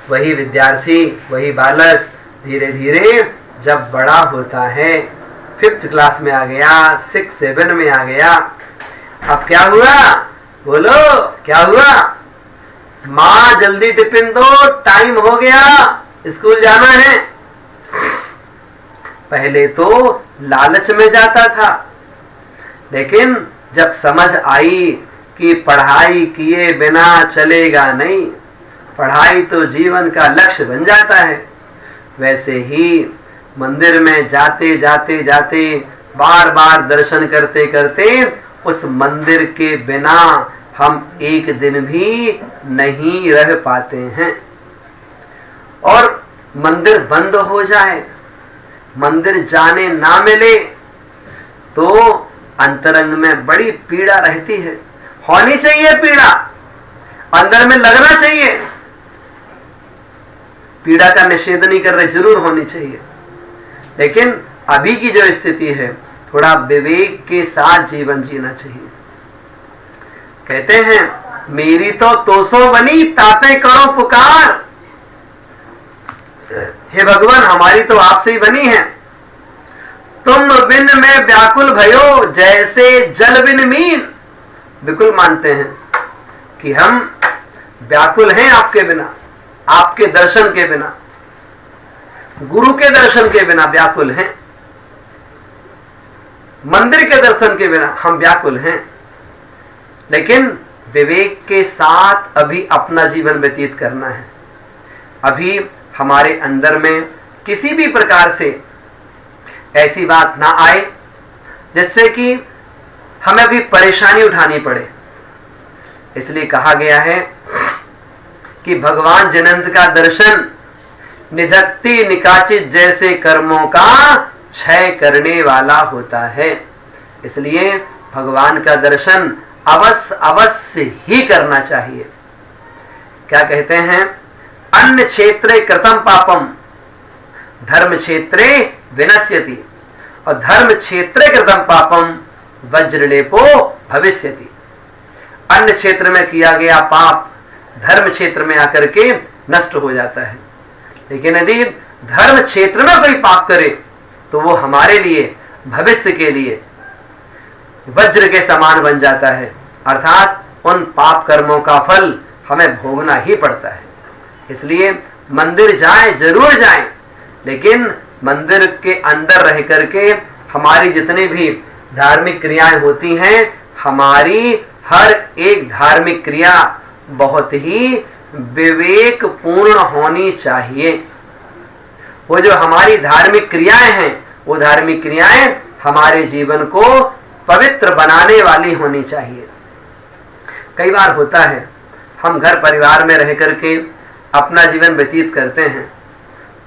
Speaker 1: वही विद्यार्थी, वही बालक धीरे धीरे जब बड़ा होता है, 5th क्लास में आ गया, 6, 7 में आ गया, अब क्या हुआ? बोलो क्या हुआ? माँ जल्दी टिफिन दो, टाइम हो गया, स्कूल जाना है। पहले तो लालच में जाता था, लेकिन जब समझ आई कि पढ़ाई किए बिना चलेगा नहीं, पढ़ाई तो जीवन का लक्ष्य बन जाता है, वैसे ही मंदिर में जाते जाते जाते बार बार दर्शन करते करते उस मंदिर के बिना हम एक दिन भी नहीं रह पाते हैं। और मंदिर बंद हो जाए, मंदिर जाने ना मिले तो अंतरंग में बड़ी पीड़ा रहती है। होनी चाहिए पीड़ा, अंदर में लगना चाहिए, पीड़ा का निषेध नहीं कर रहे, जरूर होनी चाहिए। लेकिन अभी की जो स्थिति है, थोड़ा विवेक के साथ जीवन जीना चाहिए। कहते हैं मेरी तो तोसो बनी ताते करो पुकार, हे भगवान हमारी तो आपसे ही बनी है। तुम बिन में व्याकुल भयो जैसे जल बिन मीन। बिल्कुल मानते हैं कि हम व्याकुल हैं आपके बिना, आपके दर्शन के बिना, गुरु के दर्शन के बिना व्याकुल हैं, मंदिर के दर्शन के बिना हम व्याकुल हैं। लेकिन विवेक के साथ अभी अपना जीवन व्यतीत करना है। अभी हमारे अंदर में किसी भी प्रकार से ऐसी बात ना आए जिससे कि हमें कोई परेशानी उठानी पड़े। इसलिए कहा गया है कि भगवान जिनंत का दर्शन निधत्ति निकाचित जैसे कर्मों का क्षय करने वाला होता है। इसलिए भगवान का दर्शन अवश्य अवश्य ही करना चाहिए। क्या कहते हैं, अन्य क्षेत्रे कृतम पापम धर्म क्षेत्रे विनश्यति, और धर्म क्षेत्रे कृतम पापम वज्रलेपो भविष्यति। अन्य क्षेत्र में किया गया पाप धर्म क्षेत्र में आकर के नष्ट हो जाता है, लेकिन यदि धर्म क्षेत्र में कोई पाप करे तो वो हमारे लिए भविष्य के लिए वज्र के समान बन जाता है, अर्थात उन पाप कर्मों का फल हमें भोगना ही पड़ता है। इसलिए मंदिर जाएं, जरूर जाएं, लेकिन मंदिर के अंदर रह करके हमारी जितनी भी धार्मिक क्रियाएं होती हैं, हमारी हर एक धार्मिक क्रिया बहुत ही विवेक पूर्ण होनी चाहिए। वो जो हमारी धार्मिक क्रियाएं हैं, वो धार्मिक क्रियाएं हमारे जीवन को पवित्र बनाने वाली होनी चाहिए। कई बार होता है हम घर परिवार में रह करके अपना जीवन व्यतीत करते हैं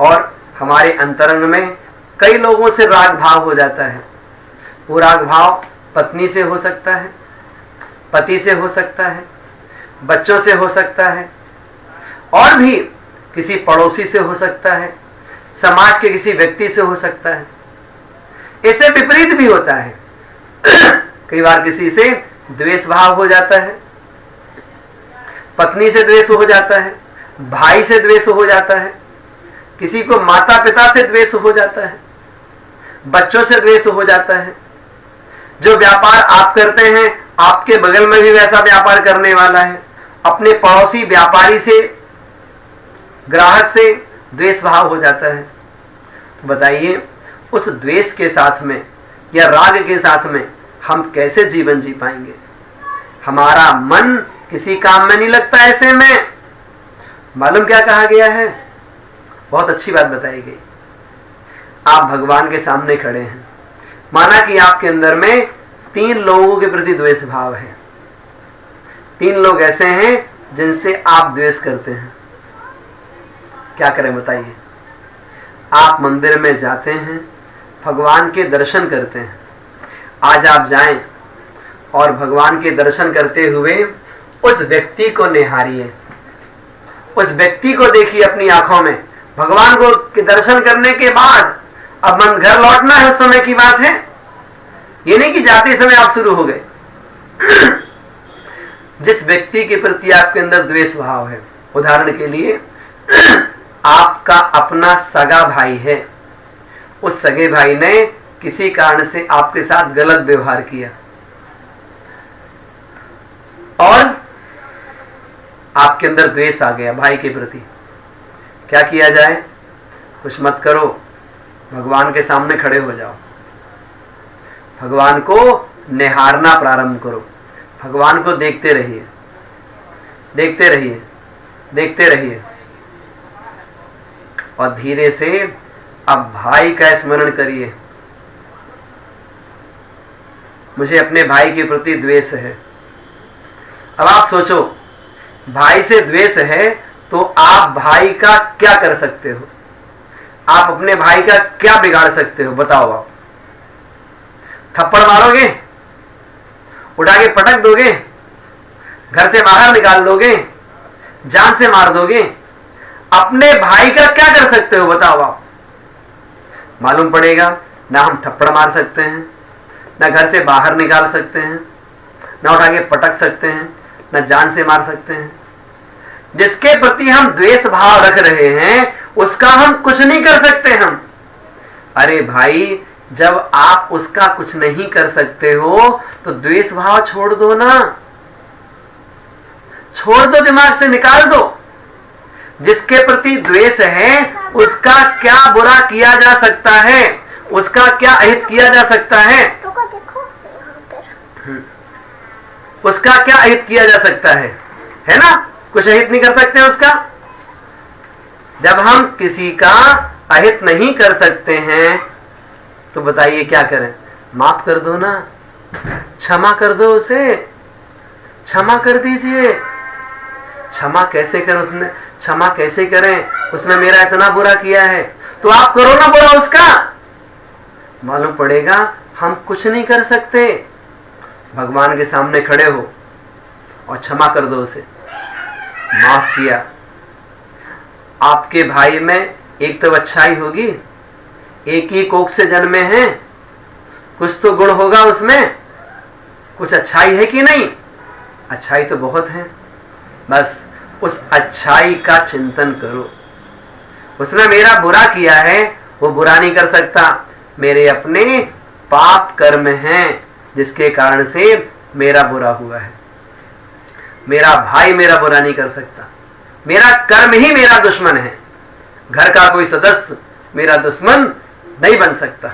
Speaker 1: और हमारे अंतरंग में कई लोगों से राग भाव हो जाता है। वो राग भाव पत्नी से हो सकता है, पति से हो सकता है, बच्चों से हो सकता है, और भी किसी पड़ोसी से हो सकता है, समाज के किसी व्यक्ति से हो सकता है। इससे विपरीत भी होता है। कई बार किसी से द्वेष भाव हो जाता है, पत्नी से द्वेष हो जाता है, भाई से द्वेष हो जाता है, किसी को माता पिता से द्वेष हो जाता है, बच्चों से द्वेष हो जाता है। जो व्यापार आप करते हैं, आपके बगल में भी वैसा व्यापार करने वाला है, अपने पड़ोसी व्यापारी से, ग्राहक से द्वेष भाव हो जाता है। तो बताइए उस द्वेष के साथ में या राग के साथ में हम कैसे जीवन जी पाएंगे? हमारा मन किसी काम में नहीं लगता। ऐसे में मालूम क्या कहा गया है? बहुत अच्छी बात बताई गई। आप भगवान के सामने खड़े हैं, माना कि आपके अंदर में 3 लोगों के प्रति द्वेष भाव है। 3 लोग ऐसे हैं जिनसे आप द्वेष करते हैं। क्या करें बताइए? आप मंदिर में जाते हैं, भगवान के दर्शन करते हैं। आज आप जाएं और भगवान के दर्शन करते हुए उस व्यक्ति को निहारिए, उस व्यक्ति को देखिए अपनी आंखों में। भगवान को के दर्शन करने के बाद अब मन घर लौटना है, उस समय की बात है। ये नहीं कि जाते समय आप शुरू हो गए। जिस व्यक्ति के प्रति आपके अंदर द्वेष भाव है, उदाहरण के लिए आपका अपना सगा भाई है, उस सगे भाई ने किसी कारण से आपके साथ गलत व्यवहार किया और आपके अंदर द्वेष आ गया भाई के प्रति। क्या किया जाए? कुछ मत करो, भगवान के सामने खड़े हो जाओ, भगवान को निहारना प्रारंभ करो, भगवान को देखते रहिए, देखते रहिए, देखते रहिए। और धीरे से अब भाई का स्मरण करिए। मुझे अपने भाई के प्रति द्वेष है। अब आप सोचो, भाई से द्वेष है तो आप भाई का क्या कर सकते हो? आप अपने भाई का क्या बिगाड़ सकते हो? बताओ आप। थप्पड़ मारोगे? उठा के पटक दोगे? घर से बाहर निकाल दोगे? जान से मार दोगे? अपने भाई का क्या कर सकते हो? बताओ आप। मालूम पड़ेगा ना हम थप्पड़ मार सकते हैं, ना घर से बाहर निकाल सकते हैं, ना उठा के पटक सकते हैं, ना जान से मार सकते हैं। जिसके प्रति हम द्वेष भाव रख रहे हैं उसका हम कुछ नहीं कर सकते हम। अरे भाई, जब आप उसका कुछ नहीं कर सकते हो तो द्वेष भाव छोड़ दो ना, छोड़ दो, दिमाग से निकाल दो। जिसके प्रति द्वेष है उसका क्या बुरा किया जा सकता है? उसका क्या अहित किया जा सकता है? उसका क्या अहित किया जा सकता है ना? कुछ अहित नहीं कर सकते उसका। जब हम किसी का अहित नहीं कर सकते हैं तो बताइए क्या करें? माफ कर दो ना, क्षमा कर दो उसे, क्षमा कर दीजिए। क्षमा कैसे करें? उसने क्षमा कैसे करें? उसने मेरा इतना बुरा किया है, तो आप करो ना बुरा उसका। मालूम पड़ेगा हम कुछ नहीं कर सकते। भगवान के सामने खड़े हो और क्षमा कर दो उसे, माफ किया। आपके भाई में एक तो अच्छाई होगी, एक ही कोख से जन्मे हैं, कुछ तो गुण होगा उसमें, कुछ अच्छाई है कि नहीं? अच्छाई तो बहुत है। बस उस अच्छाई का चिंतन करो। उसने मेरा बुरा किया है, वो बुरा नहीं कर सकता। मेरे अपने पाप कर्म हैं जिसके कारण से मेरा बुरा हुआ है। मेरा भाई मेरा बुरा नहीं कर सकता। मेरा कर्म ही मेरा दुश्मन है। घर का कोई सदस्य मेरा दुश्मन नहीं बन सकता।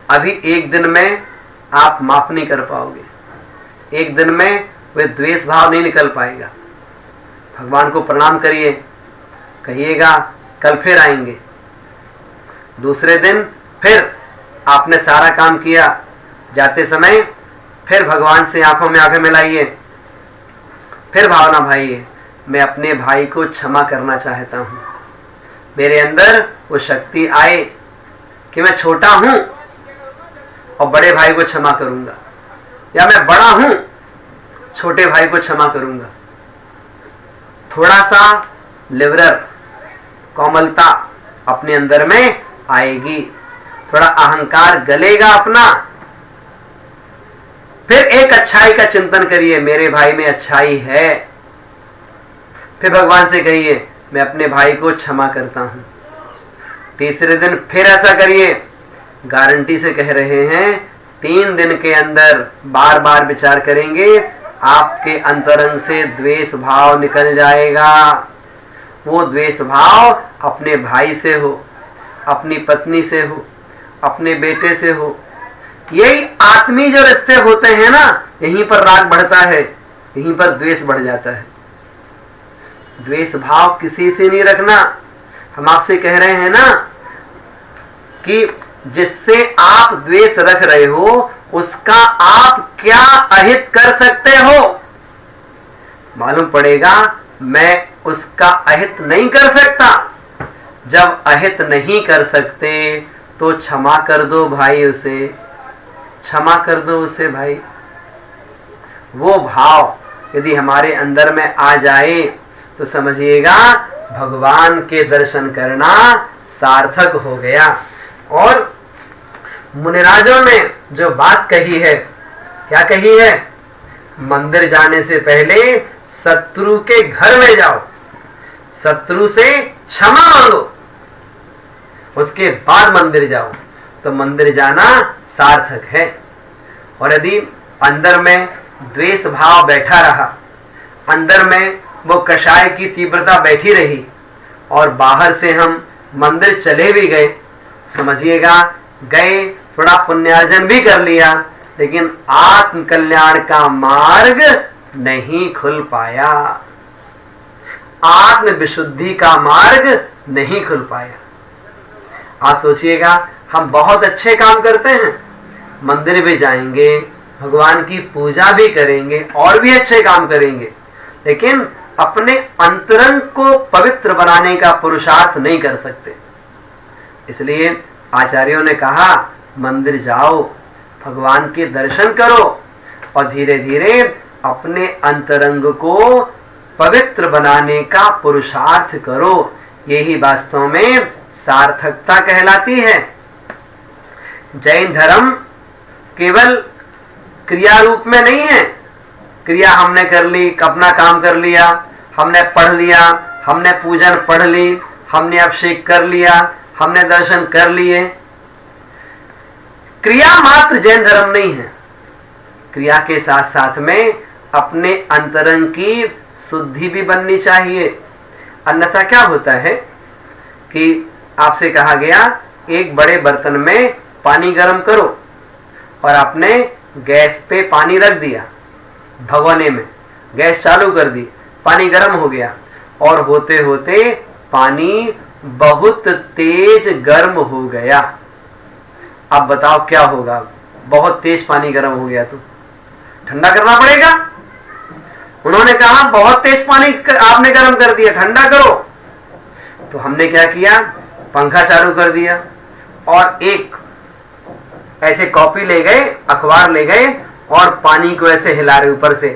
Speaker 1: अभी एक दिन में आप माफ नहीं कर पाओगे, एक दिन में वे द्वेष भाव नहीं निकल पाएगा। भगवान को प्रणाम करिए, कहिएगा कल फिर आएंगे। दूसरे दिन फिर आपने सारा काम किया, जाते समय फिर भगवान से आंखों में आंखें मिलाइए, फिर भावना भाइये, मैं अपने भाई को क्षमा करना चाहता हूं। मेरे अंदर वो शक्ति आए कि मैं छोटा हूं और बड़े भाई को क्षमा करूंगा, या मैं बड़ा हूं छोटे भाई को क्षमा करूंगा। थोड़ा सा लिबरल कोमलता अपने अंदर में आएगी, थोड़ा अहंकार गलेगा अपना। फिर एक अच्छाई का चिंतन करिए, मेरे भाई में अच्छाई है। फिर भगवान से कहिए मैं अपने भाई को क्षमा करता हूं। तीसरे दिन फिर ऐसा करिए, गारंटी से कह रहे हैं 3 दिन के अंदर बार बार विचार करेंगे, आपके अंतरंग से द्वेष भाव निकल जाएगा। वो द्वेष भाव अपने भाई से हो, अपनी पत्नी से हो, अपने बेटे से हो। यही आत्मीय जो रिश्ते होते हैं ना, यहीं पर राग बढ़ता है, यहीं पर द्वेष बढ़ जाता है। द्वेष भाव किसी से नहीं रखना। हम आपसे कह रहे हैं ना कि जिससे आप द्वेष रख रहे हो उसका आप क्या अहित कर सकते हो? मालूम पड़ेगा मैं उसका अहित नहीं कर सकता। जब अहित नहीं कर सकते तो क्षमा कर दो भाई, उसे क्षमा कर दो उसे भाई। वो भाव यदि हमारे अंदर में आ जाए तो समझिएगा भगवान के दर्शन करना सार्थक हो गया। और मुनिराजों ने जो बात कही है, क्या कही है? मंदिर जाने से पहले शत्रु के घर में जाओ, शत्रु से क्षमा मांगो, उसके बाद मंदिर जाओ। तो मंदिर जाना सार्थक है। और यदि अंदर में द्वेष भाव बैठा रहा, अंदर में वो कषाय की तीव्रता बैठी रही और बाहर से हम मंदिर चले भी गए, समझिएगा गए, थोड़ा पुण्यार्जन भी कर लिया, लेकिन आत्म कल्याण का मार्ग नहीं खुल पाया। आत्म विशुद्धि का मार्ग नहीं खुल पाया। आप सोचिएगा, हम बहुत अच्छे काम करते हैं, मंदिर भी जाएंगे, भगवान की पूजा भी करेंगे और भी अच्छे काम करेंगे, लेकिन अपने अंतरंग को पवित्र बनाने का पुरुषार्थ नहीं कर सकते। इसलिए आचार्यों ने कहा, मंदिर जाओ, भगवान के दर्शन करो और धीरे धीरे अपने अंतरंग को पवित्र बनाने का पुरुषार्थ करो। यही वास्तव में सार्थकता कहलाती है। जैन धर्म केवल क्रिया रूप में नहीं है। क्रिया हमने कर ली, अपना काम कर लिया, हमने पढ़ लिया, हमने पूजन पढ़ ली, हमने अभिषेक कर लिया, हमने दर्शन कर लिए। क्रिया मात्र जैन धर्म नहीं है। क्रिया के साथ साथ में अपने अंतरंग की शुद्धि भी बननी चाहिए। अन्यथा क्या होता है कि आपसे कहा गया एक बड़े बर्तन में पानी गर्म करो और आपने गैस पे पानी रख दिया, भगोने में गैस चालू कर दी, पानी गर्म हो गया और होते होते पानी बहुत तेज गर्म हो गया। अब बताओ क्या होगा? बहुत तेज पानी गर्म हो गया तो ठंडा करना पड़ेगा। उन्होंने कहा बहुत तेज पानी आपने गर्म कर दिया, ठंडा करो। तो हमने क्या किया? पंखा चालू कर दिया और एक ऐसे कॉपी ले गए, अखबार ले गए और पानी को ऐसे हिला रहे, ऊपर से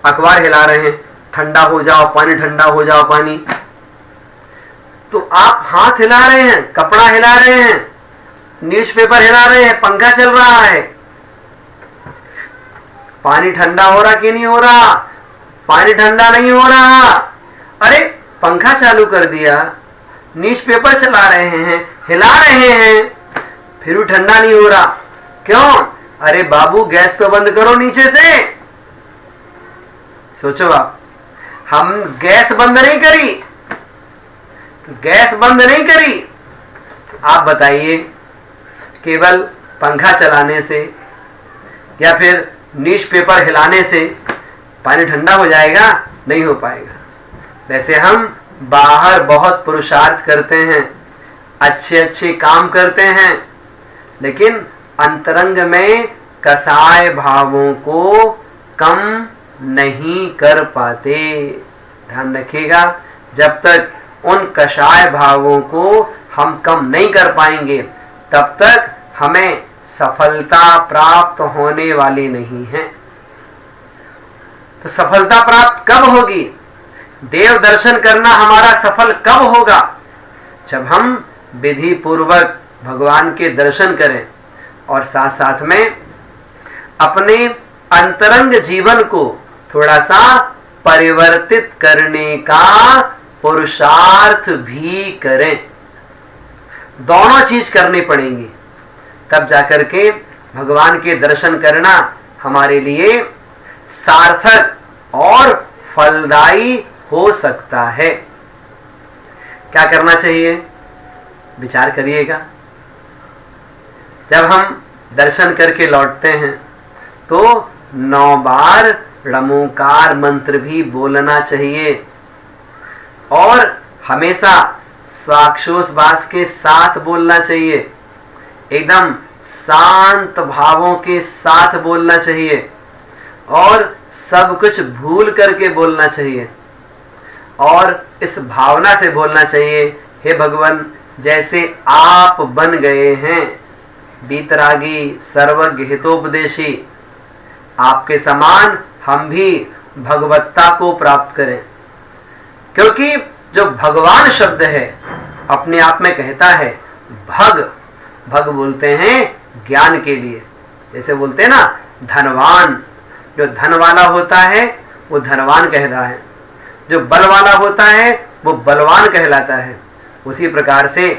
Speaker 1: अखबार हिला रहे हैं, ठंडा हो जाओ पानी, ठंडा हो जाओ पानी। तो आप हाथ हिला रहे हैं, कपड़ा हिला रहे हैं, न्यूज़पेपर हिला रहे हैं, पंखा चल रहा है, पानी ठंडा हो रहा कि नहीं हो रहा? पानी ठंडा नहीं हो रहा। अरे पंखा चालू कर दिया, न्यूज़पेपर चला रहे हैं, हिला रहे हैं, फिर भी ठंडा नहीं हो रहा। क्यों? अरे बाबू गैस तो बंद करो नीचे से। सोचो आप, हम गैस बंद नहीं करी, गैस बंद नहीं करी। आप बताइए, केवल पंखा चलाने से या फिर न्यूज़पेपर हिलाने से पानी ठंडा हो जाएगा? नहीं हो पाएगा। वैसे हम बाहर बहुत पुरुषार्थ करते हैं, अच्छे अच्छे काम करते हैं, लेकिन अंतरंग में कसाय भावों को कम नहीं कर पाते। ध्यान रखिएगा, जब तक उन कसाय भावों को हम कम नहीं कर पाएंगे तब तक हमें सफलता प्राप्त होने वाली नहीं है। तो सफलता प्राप्त कब होगी? देव दर्शन करना हमारा सफल कब होगा? जब हम विधि पूर्वक भगवान के दर्शन करें और साथ साथ में अपने अंतरंग जीवन को थोड़ा सा परिवर्तित करने का पुरुषार्थ भी करें। दोनों चीज करनी पड़ेंगी, तब जाकर के भगवान के दर्शन करना हमारे लिए सार्थक और फलदायी हो सकता है। क्या करना चाहिए? विचार करिएगा। जब हम दर्शन करके लौटते हैं तो 9 बार णमोकार मंत्र भी बोलना चाहिए और हमेशा स्वाक्षोस्वास के साथ बोलना चाहिए, एकदम शांत भावों के साथ बोलना चाहिए और सब कुछ भूल करके बोलना चाहिए और इस भावना से बोलना चाहिए, हे भगवान, जैसे आप बन गए हैं वीतरागी सर्वज्ञ हितोपदेशी, आपके समान हम भी भगवत्ता को प्राप्त करें। क्योंकि जो भगवान शब्द है अपने आप में कहता है भग बोलते हैं ज्ञान के लिए। जैसे बोलते हैं ना धनवान, जो धन वाला होता है वो धनवान कहता है, जो बल वाला होता है वो बलवान कहलाता है। उसी प्रकार से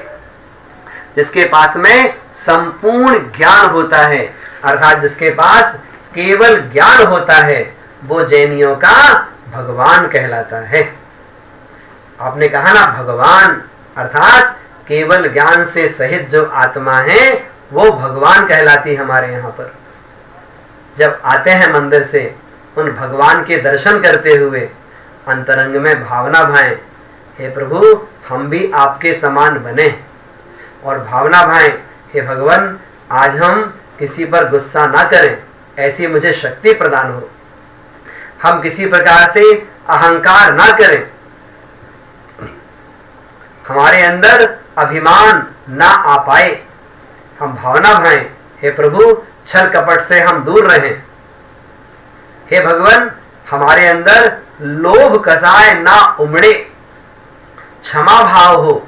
Speaker 1: जिसके पास में संपूर्ण ज्ञान होता है, अर्थात जिसके पास केवल ज्ञान होता है, वो जैनियों का भगवान कहलाता है। आपने कहा ना भगवान, अर्थात केवल ज्ञान से सहित जो आत्मा है वो भगवान कहलाती हमारे यहाँ पर। जब आते हैं मंदिर से उन भगवान के दर्शन करते हुए अंतरंग में भावना भाएं, हे प्रभु हम भी आपके समान बने। और भावना भाएं, हे भगवान आज हम किसी पर गुस्सा ना करें, ऐसी मुझे शक्ति प्रदान हो। हम किसी प्रकार से अहंकार ना करें, हमारे अंदर अभिमान ना आ पाए। हम भावना भाएं, हे प्रभु छल कपट से हम दूर रहें। हे भगवान हमारे अंदर लोभ कसाय ना उमड़े, क्षमा भाव हो,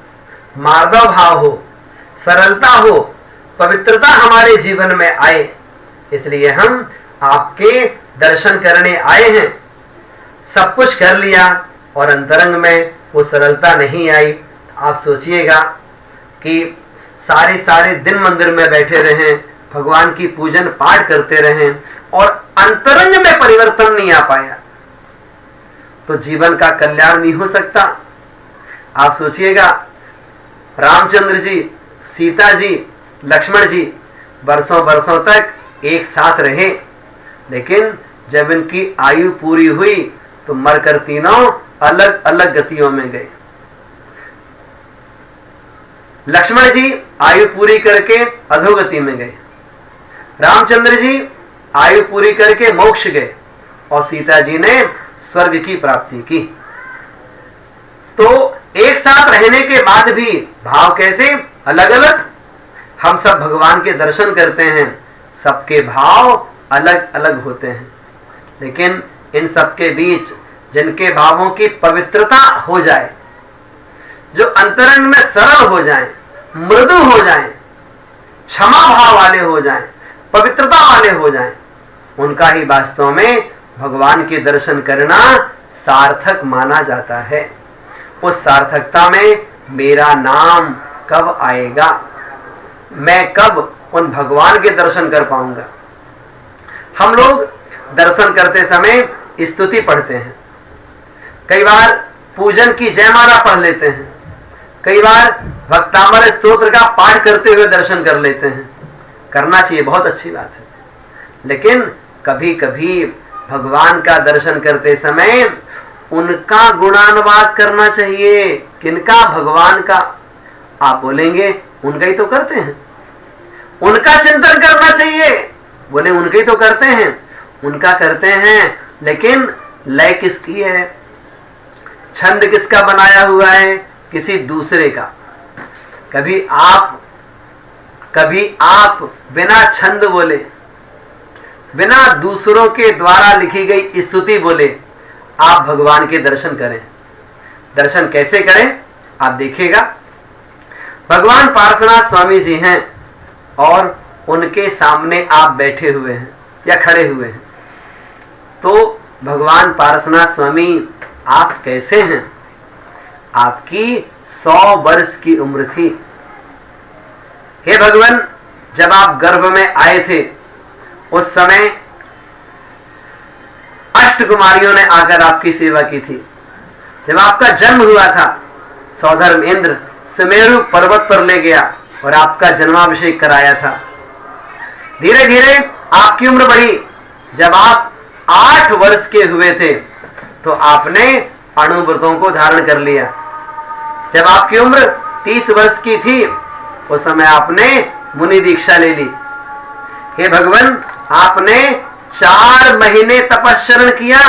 Speaker 1: मार्दव भाव हो, सरलता हो, पवित्रता हमारे जीवन में आए। इसलिए हम आपके दर्शन करने आए हैं। सब कुछ कर लिया और अंतरंग में वो सरलता नहीं आई। आप सोचिएगा कि सारे दिन मंदिर में बैठे रहें, भगवान की पूजन पाठ करते रहें और अंतरंग में परिवर्तन नहीं आ पाया, तो जीवन का कल्याण नहीं हो सकता। आप सोचिएगा, रामचंद्र जी, सीता जी, लक्ष्मण जी वर्षों वर्षों तक एक साथ रहे, लेकिन जब इनकी आयु पूरी हुई तो मरकर तीनों अलग अलग गतियों में गए। लक्ष्मण जी आयु पूरी करके अधोगति में गए, रामचंद्र जी आयु पूरी करके मोक्ष गए और सीता जी ने स्वर्ग की प्राप्ति की। तो एक साथ रहने के बाद भी भाव कैसे अलग अलग। हम सब भगवान के दर्शन करते हैं, सबके भाव अलग अलग होते हैं, लेकिन इन सबके बीच जिनके भावों की पवित्रता हो जाए, जो अंतरंग में सरल हो जाएं, मृदु हो जाएं, क्षमा भाव वाले हो जाएं, पवित्रता वाले हो जाएं, उनका ही वास्तव में भगवान के दर्शन करना सार्थक माना जाता है। उस सार्थकता में मेरा नाम कब आएगा, मैं कब उन भगवान के दर्शन कर पाऊंगा। हम लोग दर्शन करते समय स्तुति पढ़ते हैं, कई बार पूजन की जयमाला पढ़ लेते हैं, कई बार भक्तामर स्तोत्र का पाठ करते हुए दर्शन कर लेते हैं। करना चाहिए, बहुत अच्छी बात है, लेकिन कभी कभी भगवान का दर्शन करते समय उनका गुणानुवाद करना चाहिए। किनका? भगवान का। आप बोलेंगे उनका ही तो करते हैं, उनका चिंतन करना चाहिए। बोले उनका ही तो करते हैं, उनका करते हैं, लेकिन लय किसकी है, छंद किसका बनाया हुआ है? किसी दूसरे का। कभी आप बिना छंद बोले, बिना दूसरों के द्वारा लिखी गई स्तुति बोले आप भगवान के दर्शन करें। दर्शन कैसे करें आप देखिएगा। भगवान पार्श्वनाथ स्वामी जी हैं और उनके सामने आप बैठे हुए हैं या खड़े हुए हैं, तो भगवान पार्श्वनाथ स्वामी आप कैसे हैं? आपकी 100 वर्ष की उम्र थी। हे भगवान, जब आप गर्भ में आए थे उस समय 8 कुमारियों ने आकर आपकी सेवा की थी। जब आपका जन्म हुआ था, सौधर्म इंद्र सुमेरु पर्वत पर ले गया और आपका जन्माभिषेक कराया था। धीरे धीरे आपकी उम्र बढ़ी। जब आप 8 वर्ष के हुए थे तो आपने अणुव्रतों को धारण कर लिया। जब आपकी उम्र 30 वर्ष की थी उस समय आपने मुनि दीक्षा ले ली। हे भगवान, आपने 4 महीने तपस्या किया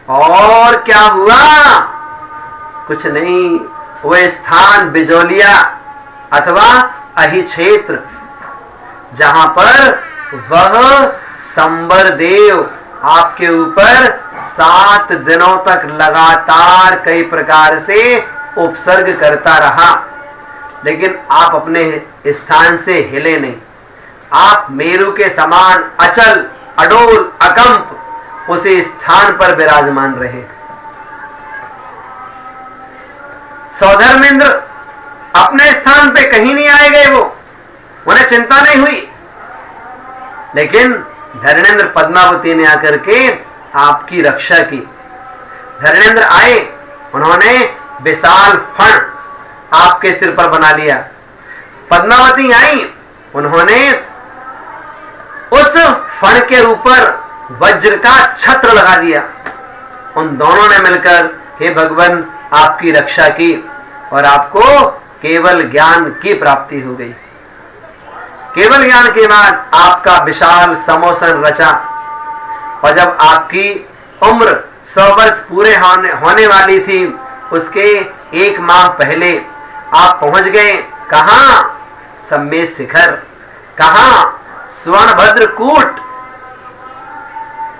Speaker 1: और क्या हुआ? कुछ नहीं। वह स्थान बिजौलिया अथवा अहि क्षेत्र, जहां पर वह संबर देव आपके ऊपर 7 दिनों तक लगातार कई प्रकार से उपसर्ग करता रहा, लेकिन आप अपने स्थान से हिले नहीं। आप मेरु के समान अचल, अडोल, अकंप उसी स्थान पर विराजमान रहे। सौधर्मेंद्र अपने स्थान पे कहीं नहीं आए गए, वो उन्हें चिंता नहीं हुई, लेकिन धरणेंद्र पद्मावती ने आकर के आपकी रक्षा की। धरणेंद्र आए, उन्होंने विशाल फण आपके सिर पर बना लिया। पद्मावती आई, उन्होंने उस फण के ऊपर वज्र का छत्र लगा दिया। उन दोनों ने मिलकर हे भगवान आपकी रक्षा की और आपको केवल ज्ञान की प्राप्ति हो गई। केवल ज्ञान के बाद आपका विशाल समोसन रचा और जब आपकी उम्र 100 वर्ष पूरे होने वाली थी, उसके 1 माह पहले आप पहुंच गए कहां? सम्मेद शिखर, कहां? स्वर्णभद्र कूट,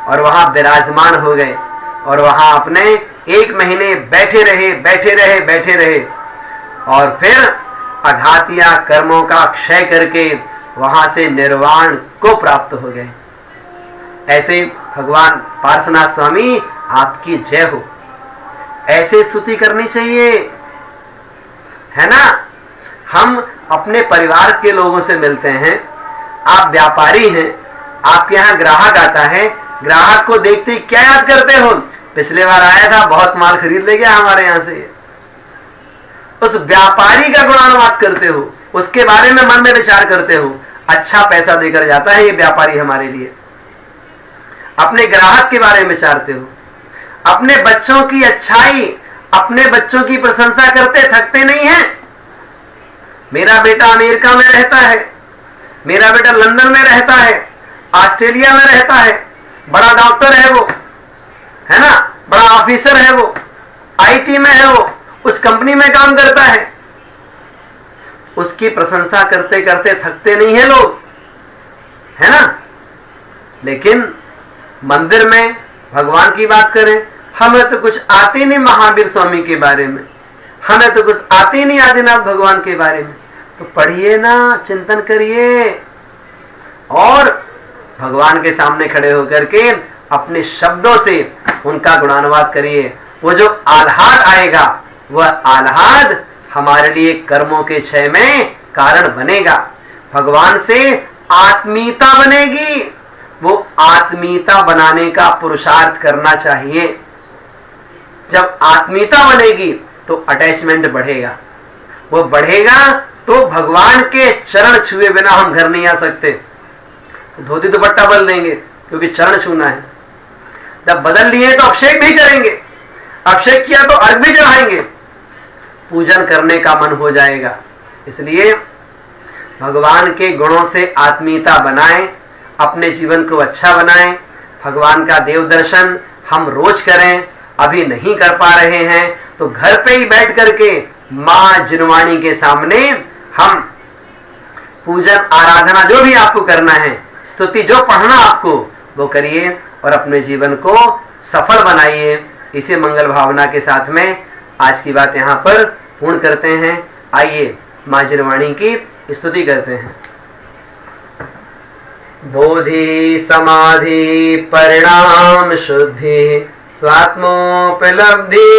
Speaker 1: और वहां विराजमान हो गए और वहां अपने 1 महीने बैठे रहे और फिर अघातिया कर्मों का क्षय करके वहां से निर्वाण को प्राप्त हो गए। ऐसे भगवान पार्श्वनाथ स्वामी आपकी जय हो। ऐसे स्तुति करनी चाहिए, है ना। हम अपने परिवार के लोगों से मिलते हैं, आप व्यापारी हैं, आपके यहाँ ग्राहक आता है, ग्राहक को देखते ही क्या याद करते हो? पिछले बार आया था, बहुत माल खरीद ले गया हमारे यहाँ से। उस व्यापारी का गुणानुवाद करते हो, उसके बारे में मन में विचार करते हो, अच्छा पैसा देकर जाता है ये व्यापारी हमारे लिए। अपने ग्राहक के बारे में विचारते हो, अपने बच्चों की अच्छाई, अपने बच्चों की प्रशंसा करते थकते नहीं हैं। मेरा बेटा अमेरिका में रहता है, मेरा बेटा लंदन में रहता है, ऑस्ट्रेलिया में रहता है, बड़ा डॉक्टर है वो, है ना, बड़ा ऑफिसर है वो, आईटी में है वो, उस कंपनी में काम करता है। उसकी प्रशंसा करते करते थकते नहीं है लोग, है ना। लेकिन मंदिर में भगवान की बात करें, हमें तो कुछ आते नहीं महावीर स्वामी के बारे में, हमें तो कुछ आते नहीं आदिनाथ भगवान के बारे में। तो पढ़िए ना, चिंतन करिए और भगवान के सामने खड़े होकर के अपने शब्दों से उनका गुणानुवाद करिए। वो जो आह्लाद आएगा, वह आह्लाद हमारे लिए कर्मों के क्षय में कारण बनेगा। भगवान से आत्मीयता बनेगी, वो आत्मीयता बनाने का पुरुषार्थ करना चाहिए। जब आत्मीयता बनेगी तो अटैचमेंट बढ़ेगा, वो बढ़ेगा तो भगवान के चरण छुए बिना हम घर नहीं आ सकते। तो धोती दुपट्टा बदल देंगे क्योंकि चरण छूना है। जब बदल लिए तो अभिषेक भी करेंगे, अभिषेक किया तो अर्घ भी चढ़ाएंगे, पूजन करने का मन हो जाएगा। इसलिए भगवान के गुणों से आत्मीयता बनाएं, अपने जीवन को अच्छा बनाएं। भगवान का देव दर्शन हम रोज करें, अभी नहीं कर पा रहे हैं तो घर पे ही बैठ करके माँ जिनवाणी के सामने हम पूजन आराधना जो भी आपको करना है, स्तुति जो पढ़ना आपको, वो करिए और अपने जीवन को सफल बनाइए। इसी मंगल भावना के साथ में आज की बात यहाँ पर पूर्ण करते हैं। आइए माँ जिनवाणी की स्तुति करते हैं। बोधि समाधि परिणाम शुद्धि स्वात्मोपलब्धि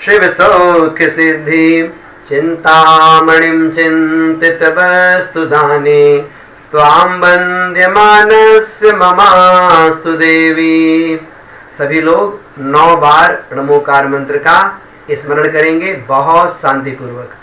Speaker 1: शिव सौख्य सिद्धि चिंतामणिं चिंतित वस्तु दाने त्वां वन्द्यमानस्य ममास्तु देवी। सभी लोग 9 बार नमोकार मंत्र का स्मरण करेंगे बहुत शांतिपूर्वक।